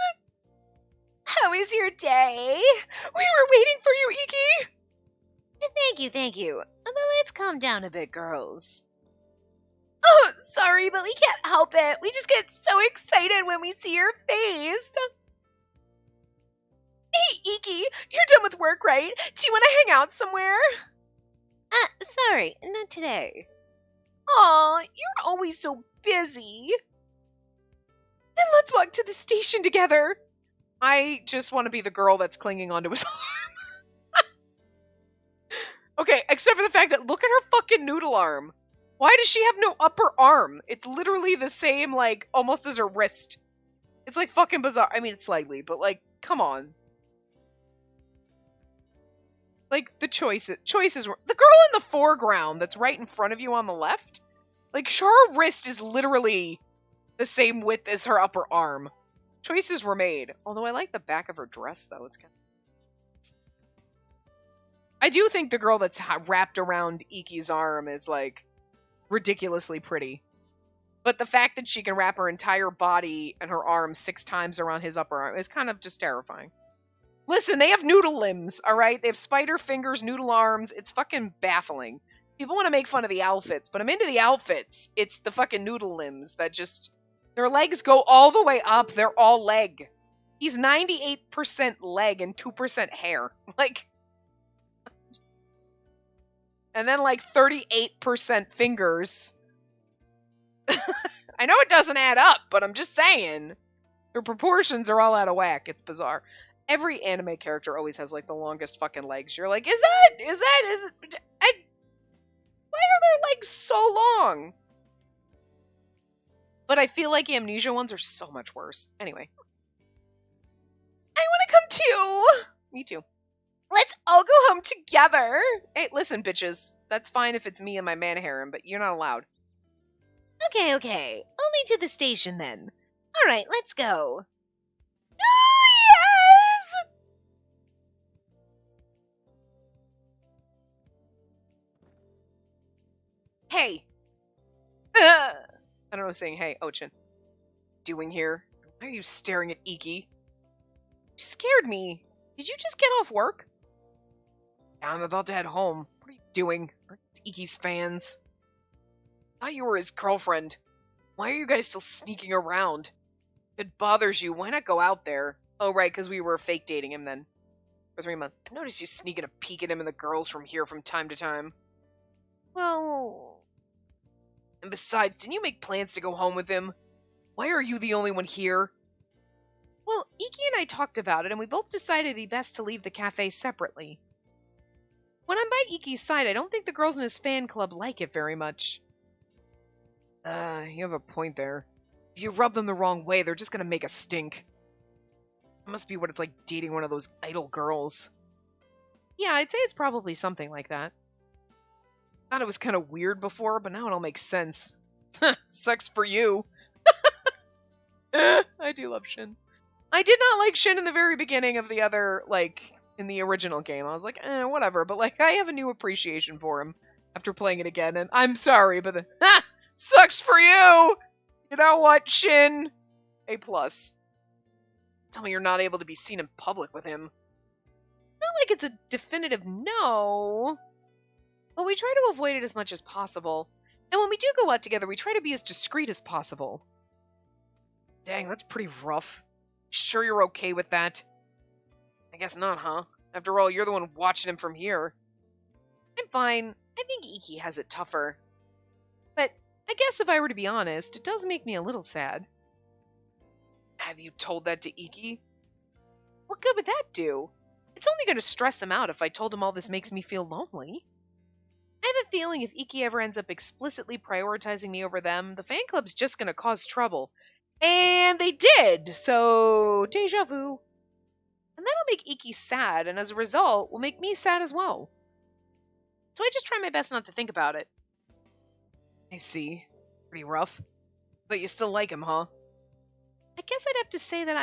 How is your day? We were waiting for you, Iki! Thank you. But let's calm down a bit, girls. Oh, sorry, but we can't help it. We just get so excited when we see your face. Hey, Iki, you're done with work, right? Do you want to hang out somewhere? Sorry, not today. Aw, you're always so busy. Then let's walk to the station together. I just want to be the girl that's clinging onto his arm. Okay, except for the fact that look at her fucking noodle arm. Why does she have no upper arm? It's literally the same, like, almost as her wrist. It's, like, fucking bizarre. I mean, it's slightly, but, like, come on. Like, the choices were... The girl in the foreground that's right in front of you on the left, like, her wrist is literally the same width as her upper arm. Choices were made. Although I like the back of her dress, though. It's kind of... I do think the girl that's wrapped around Iki's arm is, like, ridiculously pretty. But the fact that she can wrap her entire body and her arm 6 times around his upper arm is kind of just terrifying. Listen, they have noodle limbs, alright? They have spider fingers, noodle arms. It's fucking baffling. People want to make fun of the outfits, but I'm into the outfits. It's the fucking noodle limbs that just... Their legs go all the way up. They're all leg. He's 98% leg and 2% hair. Like... And then, like, 38% fingers. I know it doesn't add up, but I'm just saying. Their proportions are all out of whack. It's bizarre. Every anime character always has, like, the longest fucking legs. You're like, why are their legs so long? But I feel like Amnesia ones are so much worse. Anyway. I want to come too! Me too. Let's all go home together! Hey, listen, bitches. That's fine if it's me and my man harem, but you're not allowed. Okay. Only to the station then. Alright, let's go. Hey! I don't know saying hey. Ochin. Doing here? Why are you staring at Iki? You scared me. Did you just get off work? Yeah, I'm about to head home. What are you doing? Are Iki's fans? I thought you were his girlfriend. Why are you guys still sneaking around? If it bothers you, why not go out there? Oh, right, because we were fake dating him then. For 3 months. I noticed you sneaking a peek at him and the girls from here from time to time. Well... And besides, didn't you make plans to go home with him? Why are you the only one here? Well, Iki and I talked about it, and we both decided it'd be best to leave the cafe separately. When I'm by Iki's side, I don't think the girls in his fan club like it very much. You have a point there. If you rub them the wrong way, they're just gonna make a stink. It must be what it's like dating one of those idol girls. Yeah, I'd say it's probably something like that. Thought it was kind of weird before, but now it all makes sense. Sucks for you. I do love Shin. I did not like Shin in the very beginning of the other, in the original game. I was like, whatever. But, I have a new appreciation for him after playing it again. And I'm sorry, but sucks for you! You know what, Shin? A+. Tell me you're not able to be seen in public with him. Not like it's a definitive no. But we try to avoid it as much as possible. And when we do go out together, we try to be as discreet as possible. Dang, that's pretty rough. Sure you're okay with that? I guess not, huh? After all, you're the one watching him from here. I'm fine. I think Iki has it tougher. But I guess if I were to be honest, it does make me a little sad. Have you told that to Iki? What good would that do? It's only going to stress him out if I told him all this makes me feel lonely. I have a feeling if Iki ever ends up explicitly prioritizing me over them, the fan club's just going to cause trouble. And they did, so deja vu. And that'll make Iki sad, and as a result, will make me sad as well. So I just try my best not to think about it. I see. Pretty rough. But you still like him, huh? I guess I'd have to say that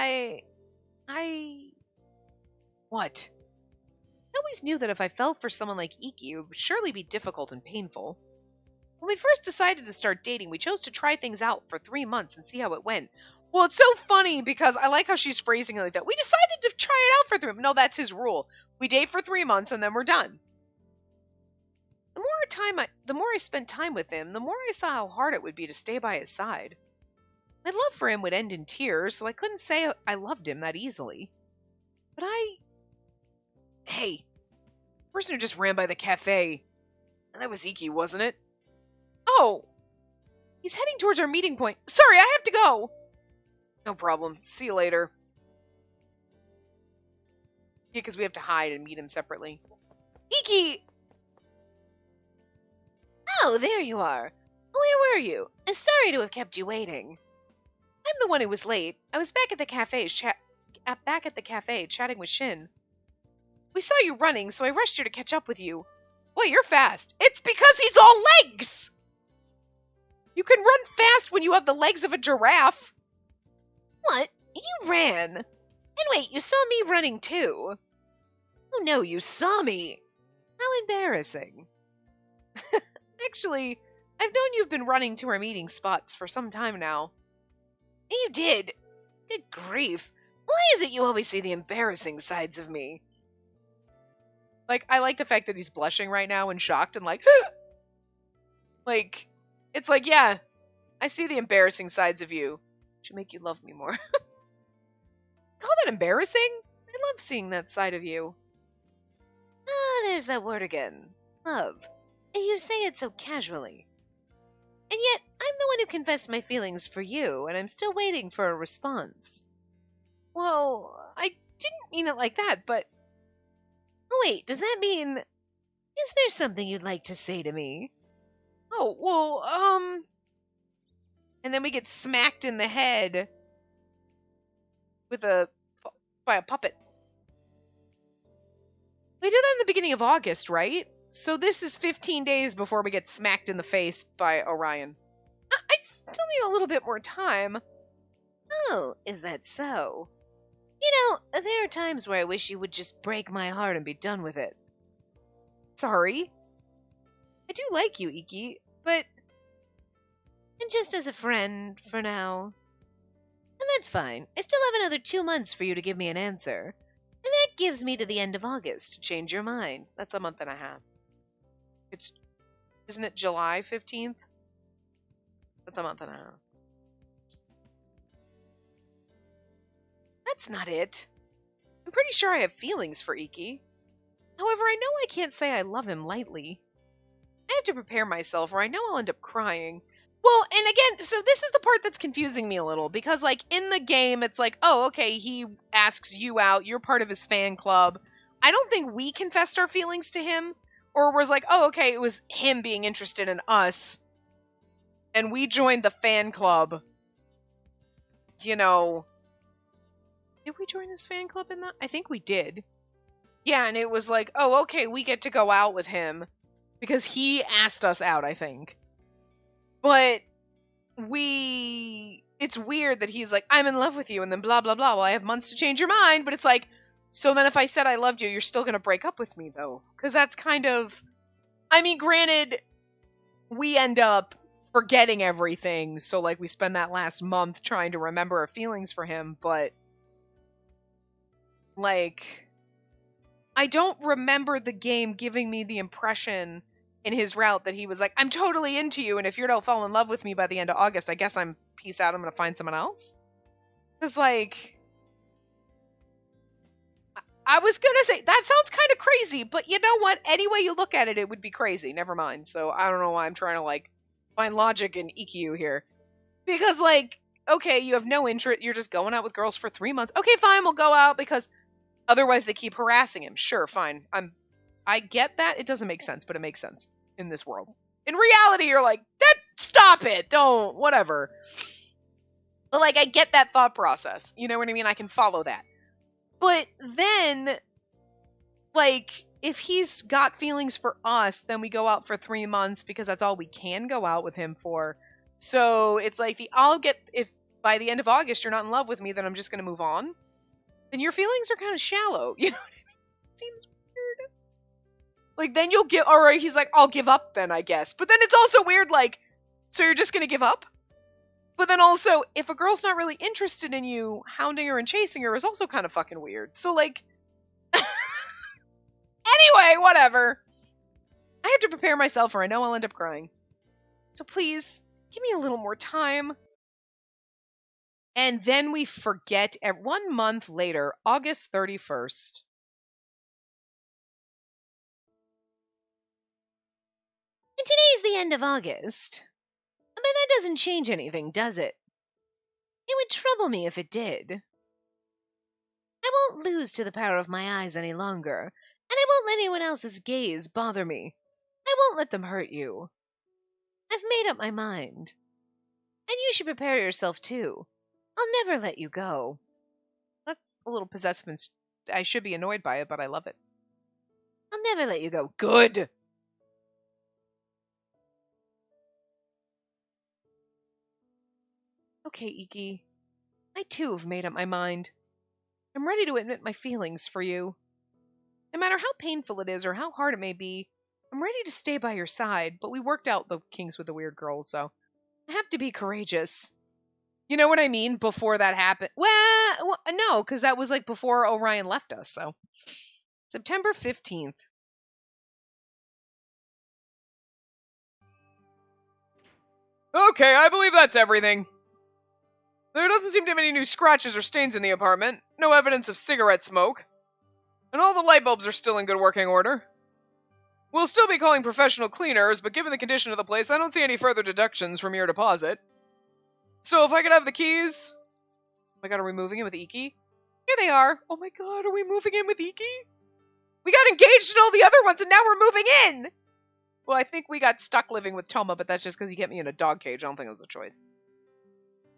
What? I always knew that if I fell for someone like Iki, it would surely be difficult and painful. When we first decided to start dating, we chose to try things out for 3 months and see how it went. Well, it's so funny because I like how she's phrasing it like that. We decided to try it out for 3 months. No, that's his rule. We date for 3 months and then we're done. The more I spent time with him, the more I saw how hard it would be to stay by his side. My love for him would end in tears, so I couldn't say I loved him that easily. But Hey, the person who just ran by the cafe. That was Iki, wasn't it? Oh! He's heading towards our meeting point. Sorry, I have to go! No problem. See you later. Yeah, because we have to hide and meet him separately. Iki! Oh, there you are. Where were you? Sorry to have kept you waiting. I'm the one who was late. I was back at the cafe chatting with Shin. We saw you running, so I rushed here to catch up with you. Boy, you're fast. It's because he's all legs! You can run fast when you have the legs of a giraffe. What? You ran. And wait, you saw me running too. Oh no, you saw me. How embarrassing. Actually, I've known you've been running to our meeting spots for some time now. You did? Good grief. Why is it you always see the embarrassing sides of me? I like the fact that he's blushing right now and shocked and it's like, yeah, I see the embarrassing sides of you. It should make you love me more. Call that embarrassing? I love seeing that side of you. Ah, there's that word again. Love. You say it so casually. And yet, I'm the one who confessed my feelings for you, and I'm still waiting for a response. Well, I didn't mean it like that, but... Oh, wait, does that mean... Is there something you'd like to say to me? Oh, well, And then we get smacked in the head by a puppet. We did that in the beginning of August, right? So this is 15 days before we get smacked in the face by Orion. I still need a little bit more time. Oh, is that so? You know, there are times where I wish you would just break my heart and be done with it. Sorry. I do like you, Iki, but... And just as a friend, for now. And That's fine. I still have another 2 months for you to give me an answer. And that gives me to the end of August to change your mind. That's a month and a half. Isn't it July 15th? That's a month and a half. That's not it. I'm pretty sure I have feelings for Iki. However, I know I can't say I love him lightly. I have to prepare myself or I know I'll end up crying. Well, and again, so this is the part that's confusing me a little because, like, in the game, it's like, oh, okay, he asks you out. You're part of his fan club. I don't think we confessed our feelings to him or was like, oh, okay, it was him being interested in us. And we joined the fan club. You know, did we join his fan club in that? I think we did. Yeah, and it was like, oh, okay, we get to go out with him because he asked us out, I think. But it's weird that he's like, I'm in love with you, and then blah, blah, blah. Well, I have months to change your mind, but it's like, so then if I said I loved you, you're still going to break up with me, though. Because that's kind of, I mean, granted, we end up forgetting everything, so, like, we spend that last month trying to remember our feelings for him, but, like, I don't remember the game giving me the impression in his route that he was like, I'm totally into you, and if you don't fall in love with me by the end of August, I guess I'm peace out, I'm gonna find someone else. Because, like, I was gonna say, that sounds kind of crazy, but you know what? Any way you look at it, it would be crazy. Never mind. So I don't know why I'm trying to, like, find logic in EQ here. Because, like, okay, you have no interest, you're just going out with girls for 3 months. Okay, fine, we'll go out because otherwise they keep harassing him. Sure, fine. I get that. It doesn't make sense, but it makes sense in this world. In reality, you're like, stop it. Don't, whatever. But, like, I get that thought process. You know what I mean? I can follow that. But then, like, if he's got feelings for us, then we go out for 3 months because that's all we can go out with him for. So it's like if by the end of August you're not in love with me, then I'm just going to move on. Then your feelings are kind of shallow. You know what I mean? Seems weird. Like, then you'll give, alright, he's like, I'll give up then, I guess. But then it's also weird, like, so you're just gonna give up? But then also, if a girl's not really interested in you, hounding her and chasing her is also kind of fucking weird. So, like, anyway, whatever. I have to prepare myself or I know I'll end up crying. So please, give me a little more time. And then we forget, 1 month later, August 31st. And today's the end of August. But that doesn't change anything, does it? It would trouble me if it did. I won't lose to the power of my eyes any longer, and I won't let anyone else's gaze bother me. I won't let them hurt you. I've made up my mind. And you should prepare yourself, too. I'll never let you go. That's a little possessive and I should be annoyed by it, but I love it. I'll never let you go. Good! Okay, Iki. I too have made up my mind. I'm ready to admit my feelings for you. No matter how painful it is or how hard it may be, I'm ready to stay by your side, but we worked out the kinks with the weird girls, so I have to be courageous. You know what I mean? Before that happened. Well no, because that was like before Orion left us, so. September 15th. Okay, I believe that's everything. There doesn't seem to be any new scratches or stains in the apartment. No evidence of cigarette smoke. And all the light bulbs are still in good working order. We'll still be calling professional cleaners, but given the condition of the place, I don't see any further deductions from your deposit. So if I could have the keys... Oh my god, are we moving in with Iki? Here they are. Oh my god, are we moving in with Iki? We got engaged in all the other ones, and now we're moving in! Well, I think we got stuck living with Toma, but that's just because he kept me in a dog cage. I don't think it was a choice.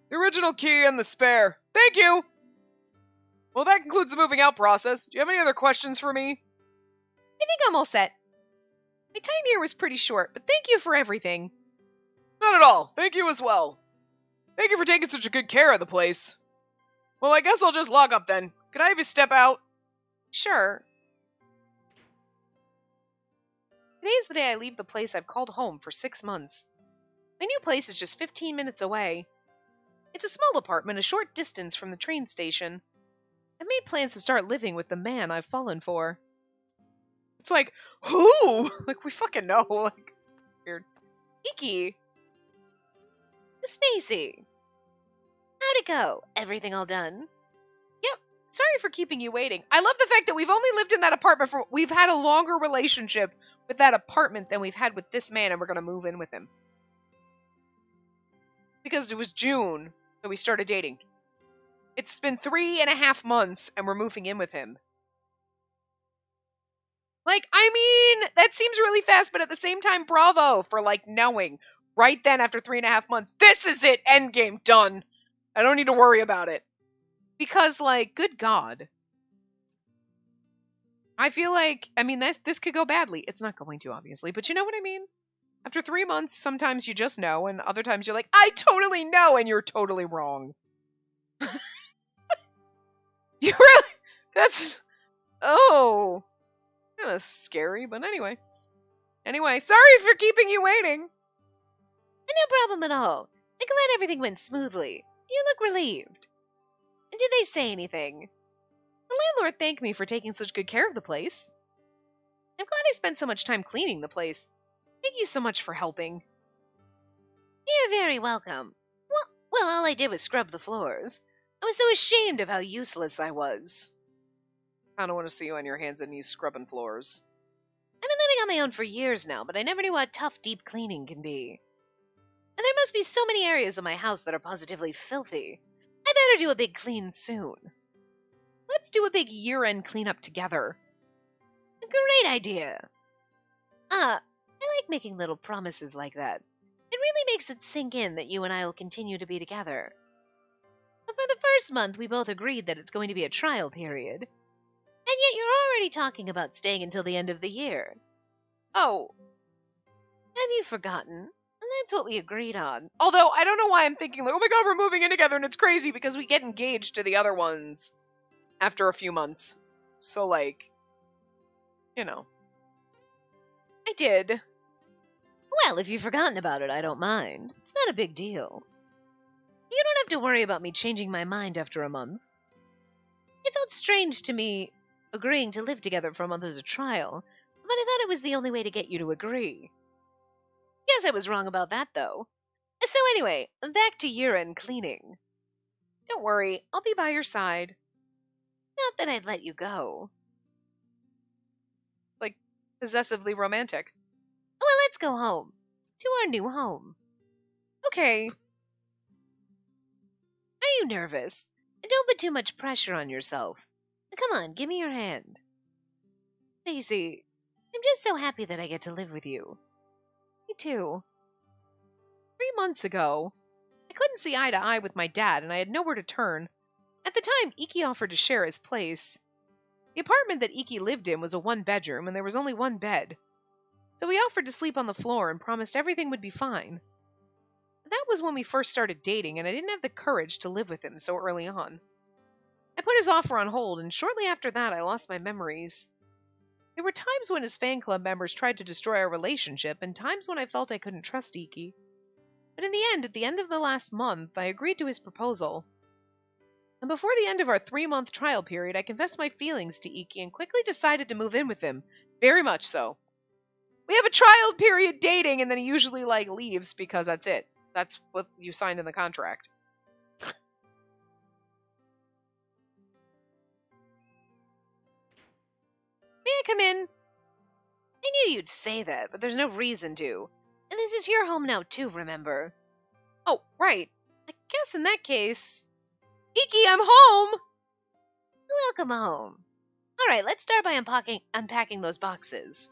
The original key and the spare. Thank you! Well, that concludes the moving out process. Do you have any other questions for me? I think I'm all set. My time here was pretty short, but thank you for everything. Not at all. Thank you as well. Thank you for taking such a good care of the place. Well, I guess I'll just log up then. Could I have you step out? Sure. Today's the day I leave the place I've called home for 6 months. My new place is just 15 minutes away. It's a small apartment a short distance from the train station. I made plans to start living with the man I've fallen for. It's like, who? Like, we fucking know. Like, weird. Iki. Stacy. How'd it go? Everything all done? Yep. Sorry for keeping you waiting. I love the fact that we've only lived in that apartment for. We've had a longer relationship with that apartment than we've had with this man, and we're gonna move in with him. Because it was June that we started dating. It's been 3.5 months, and we're moving in with him. Like, I mean, that seems really fast, but at the same time, bravo for, like, knowing right then after 3.5 months, this is it, endgame, done. I don't need to worry about it. Because, like, good God. I feel like, I mean, this could go badly. It's not going to, obviously, but you know what I mean? After 3 months, sometimes you just know, and other times you're like, I totally know, and you're totally wrong. You really? That's. Oh. Kind of scary, but anyway. Anyway, sorry for keeping you waiting. No problem at all. I'm glad everything went smoothly. You look relieved. Did they say anything? The landlord thanked me for taking such good care of the place. I'm glad I spent so much time cleaning the place. Thank you so much for helping. You're very welcome. Well, all I did was scrub the floors. I was so ashamed of how useless I was. I don't want to see you on your hands and knees scrubbing floors. I've been living on my own for years now, but I never knew what tough, deep cleaning can be. And there must be so many areas of my house that are positively filthy. I better do a big clean soon. Let's do a big year-end cleanup together. A great idea. I like making little promises like that. It really makes it sink in that you and I will continue to be together. But for the first month, we both agreed that it's going to be a trial period. And yet you're already talking about staying until the end of the year. Oh. Have you forgotten? That's what we agreed on. Although, I don't know why I'm thinking, like, oh my god, we're moving in together, and it's crazy, because we get engaged to the other ones after a few months. So, like, you know. I did. Well, if you've forgotten about it, I don't mind. It's not a big deal. You don't have to worry about me changing my mind after a month. It felt strange to me agreeing to live together for a month as a trial, but I thought it was the only way to get you to agree. Guess I was wrong about that, though. So anyway, back to year-end cleaning. Don't worry, I'll be by your side. Not that I'd let you go. Like, possessively romantic. Well, let's go home. To our new home. Okay. Are you nervous? Don't put too much pressure on yourself. Come on, give me your hand. Stacey, I'm just so happy that I get to live with you. Me too. 3 months ago, I couldn't see eye to eye with my dad, and I had nowhere to turn. At the time, Iki offered to share his place. The apartment that Iki lived in was a 1-bedroom, and there was only 1 bed. So he offered to sleep on the floor and promised everything would be fine. That was when we first started dating, and I didn't have the courage to live with him so early on. I put his offer on hold, and shortly after that, I lost my memories. There were times when his fan club members tried to destroy our relationship, and times when I felt I couldn't trust Iki. But in the end, at the end of the last month, I agreed to his proposal. And before the end of our 3-month trial period, I confessed my feelings to Iki and quickly decided to move in with him. Very much so. We have a trial period dating, and then he usually, like, leaves because that's it. That's what you signed in the contract. May I come in? I knew you'd say that, but there's no reason to. And this is your home now too, remember? Oh, right. I guess in that case... Iki, I'm home! Welcome home. Alright, let's start by unpacking those boxes.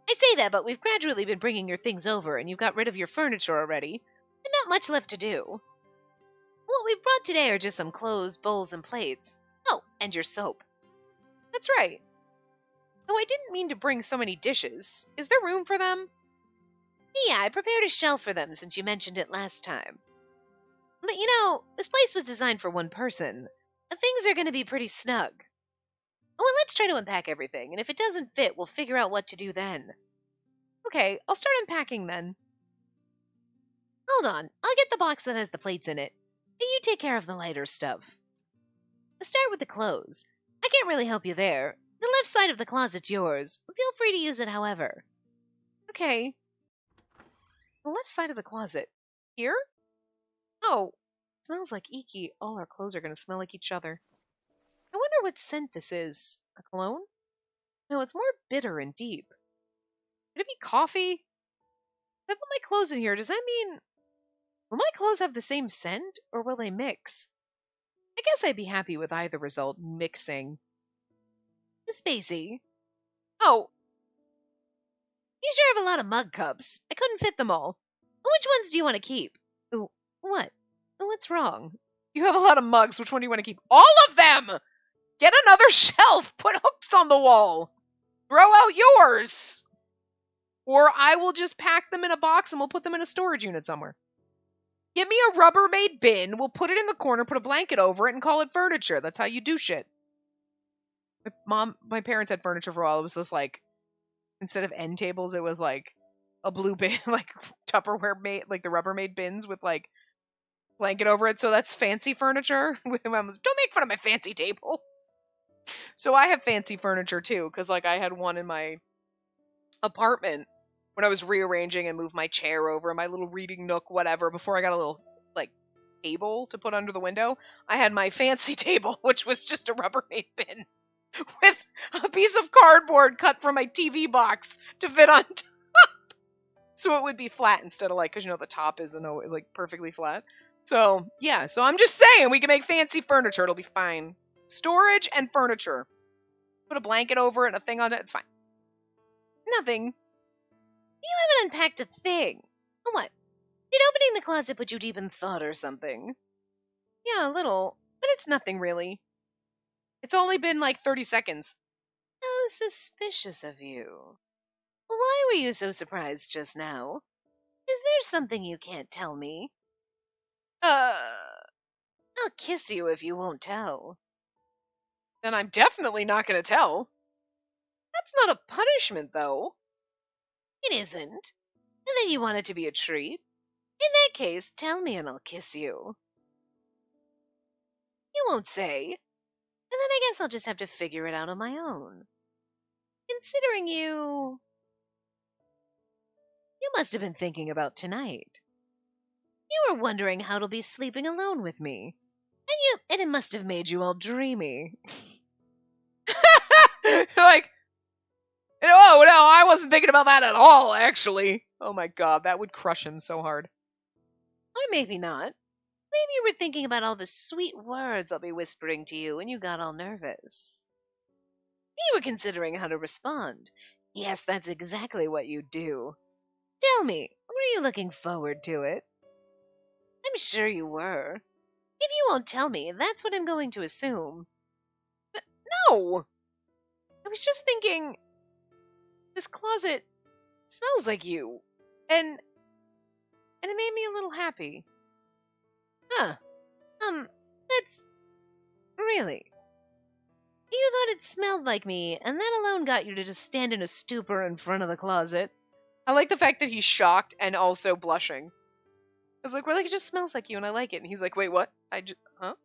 I say that, but we've gradually been bringing your things over, and you've got rid of your furniture already, and not much left to do. What we've brought today are just some clothes, bowls, and plates. Oh, and your soap. That's right. Though I didn't mean to bring so many dishes. Is there room for them? Yeah, I prepared a shelf for them since you mentioned it last time. But you know, this place was designed for one person. Things are going to be pretty snug. Well, let's try to unpack everything, and if it doesn't fit, we'll figure out what to do then. Okay, I'll start unpacking then. Hold on, I'll get the box that has the plates in it. You take care of the lighter stuff. Start with the clothes. I can't really help you there. The left side of the closet's yours. Feel free to use it however. Okay. The left side of the closet. Here? Oh, smells like icky. All our clothes are going to smell like each other. I wonder what scent this is. A cologne? No, it's more bitter and deep. Could it be coffee? If I put my clothes in here, does that mean... Will my clothes have the same scent, or will they mix? I guess I'd be happy with either result, mixing. Spacey, Oh, you sure have a lot of mug cups. I couldn't fit them all. Which ones do you want to keep? Ooh, What? What's wrong? you have a lot of mugs. Which one do you want to keep? All of them! Get another shelf. Put hooks on the wall. Throw out yours. Or I will just pack them in a box and we'll put them in a storage unit somewhere. Give me a Rubbermaid bin. We'll put it in the corner, put a blanket over it, and call it furniture. That's how you do shit. My parents had furniture for a while. It was just like, instead of end tables, it was like a blue bin, like Tupperware made, like the Rubbermaid bins with like blanket over it. So that's fancy furniture. Don't make fun of my fancy tables. So I have fancy furniture too, because like I had one in my apartment when I was rearranging and moved my chair over, my little reading nook, whatever, before I got a little like table to put under the window. I had my fancy table, which was just a Rubbermaid bin with a piece of cardboard cut from my TV box to fit on top. So it would be flat instead of like, because you know the top isn't like perfectly flat. So yeah, so I'm just saying we can make fancy furniture. It'll be fine. Storage and furniture. Put a blanket over it and a thing on it. It's fine. Nothing. You haven't unpacked a thing. What? Did opening the closet put you deep in thought or something? Yeah, a little, but it's nothing really. It's only been like 30 seconds. How suspicious of you. Why were you so surprised just now? Is there something you can't tell me? I'll kiss you if you won't tell. Then I'm definitely not going to tell. That's not a punishment, though. It isn't. And then you want it to be a treat? In that case, tell me and I'll kiss you. You won't say. And then I guess I'll just have to figure it out on my own. Considering you must have been thinking about tonight. You were wondering how to be sleeping alone with me. And it must have made you all dreamy. Like, oh no, I wasn't thinking about that at all, actually. Oh my god, that would crush him so hard. Or maybe not. Maybe you were thinking about all the sweet words I'll be whispering to you and you got all nervous. You were considering how to respond. Yes, that's exactly what you do. Tell me, were you looking forward to it? I'm sure you were. If you won't tell me, that's what I'm going to assume. No! I was just thinking, this closet smells like you. And it made me a little happy. Huh. That's... Really? You thought it smelled like me, and that alone got you to just stand in a stupor in front of the closet. I like the fact that he's shocked and also blushing. I was like, well, like, it just smells like you and I like it. And he's like, wait, what? Huh?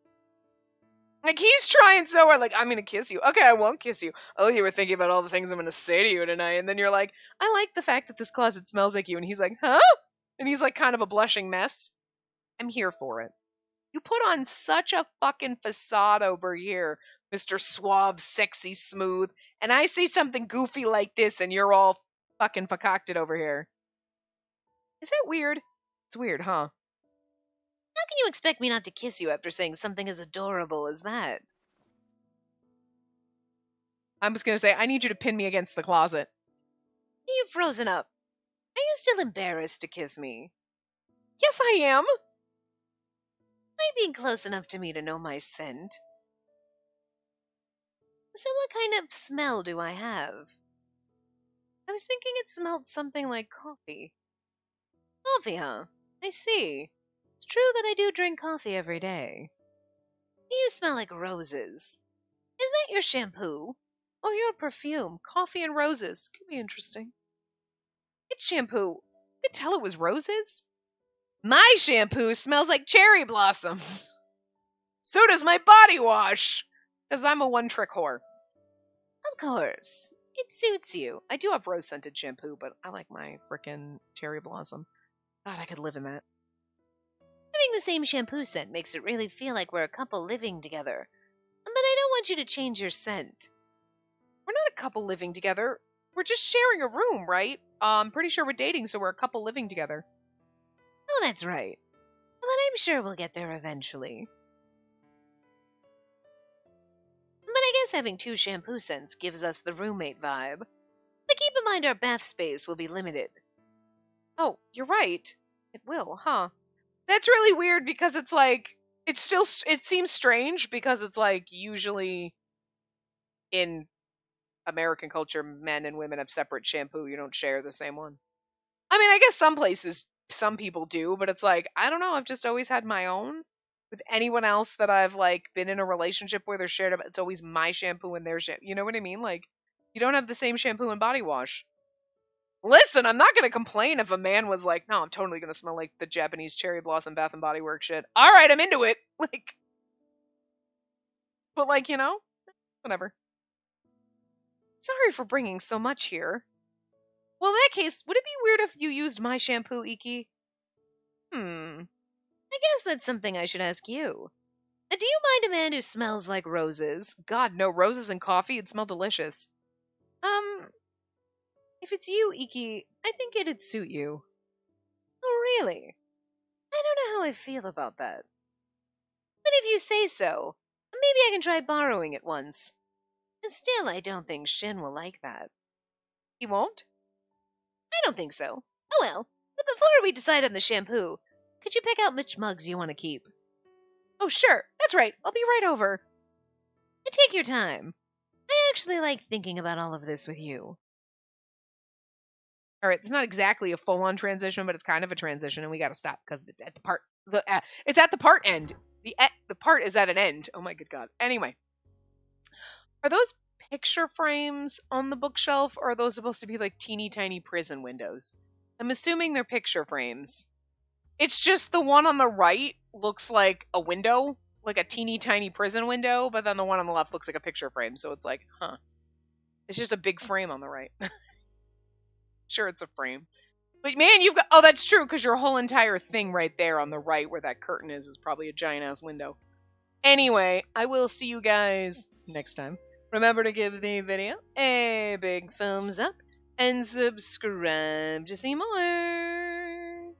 Like, he's trying so hard, like, I'm gonna kiss you. Okay, I won't kiss you. Oh, you were thinking about all the things I'm gonna say to you tonight. And then you're like, I like the fact that this closet smells like you. And he's like, huh? And he's like kind of a blushing mess. I'm here for it. You put on such a fucking facade over here, Mr. Suave, sexy, smooth. And I see something goofy like this and you're all fucking concocted over here. Is that weird? It's weird, huh? How can you expect me not to kiss you after saying something as adorable as that? I'm just gonna say, I need you to pin me against the closet. You've frozen up. Are you still embarrassed to kiss me? Yes, I am. Might be close enough to me to know my scent. So what kind of smell do I have? I was thinking it smelled something like coffee. Coffee, huh? I see. It's true that I do drink coffee every day. You smell like roses. Is that your shampoo? Or your perfume? Coffee and roses. Could be interesting. It's shampoo. You could tell it was roses. My shampoo smells like cherry blossoms. So does my body wash. Because I'm a one-trick whore. Of course. It suits you. I do have rose-scented shampoo, but I like my frickin' cherry blossom. God, I could live in that. Having the same shampoo scent makes it really feel like we're a couple living together. But I don't want you to change your scent. We're not a couple living together. We're just sharing a room, right? I'm pretty sure we're dating, so we're a couple living together. Oh, that's right. But I'm sure we'll get there eventually. But I guess having 2 shampoo scents gives us the roommate vibe. But keep in mind our bath space will be limited. Oh, you're right. It will, huh? That's really weird because it's like, it seems strange because it's like usually in American culture, men and women have separate shampoo. You don't share the same one. I mean, I guess some places, some people do, but it's like, I don't know. I've just always had my own. With anyone else that I've like been in a relationship with or shared, it's always my shampoo and their shampoo. You know what I mean? Like, you don't have the same shampoo and body wash. Listen, I'm not gonna complain if a man was like, "No, I'm totally gonna smell like the Japanese cherry blossom Bath and Body Works shit." All right, I'm into it. Like, but like, whatever. Sorry for bringing so much here. Well, in that case, would it be weird if you used my shampoo, Iki? I guess that's something I should ask you. Do you mind a man who smells like roses? God, no, roses and coffee, it'd smell delicious. If it's you, Iki, I think it'd suit you. Oh, really? I don't know how I feel about that. But if you say so, maybe I can try borrowing it once. And still, I don't think Shin will like that. He won't? I don't think so. Oh well. But before we decide on the shampoo, could you pick out which mugs you want to keep? Oh, sure. That's right. I'll be right over. And take your time. I actually like thinking about all of this with you. All right, it's not exactly a full-on transition, but it's kind of a transition, and we got to stop because it's at the part. It's at the part end. The part is at an end. Oh my good god. Anyway, are those picture frames on the bookshelf, or are those supposed to be like teeny tiny prison windows? I'm assuming they're picture frames. It's just the one on the right looks like a window, like a teeny tiny prison window, but then the one on the left looks like a picture frame. So it's like, huh? It's just a big frame on the right. Sure, it's a frame. But man, you've got. Oh, that's true, because your whole entire thing right there on the right where that curtain is probably a giant ass window. Anyway, I will see you guys next time. Remember to give the video a big thumbs up and subscribe to see more.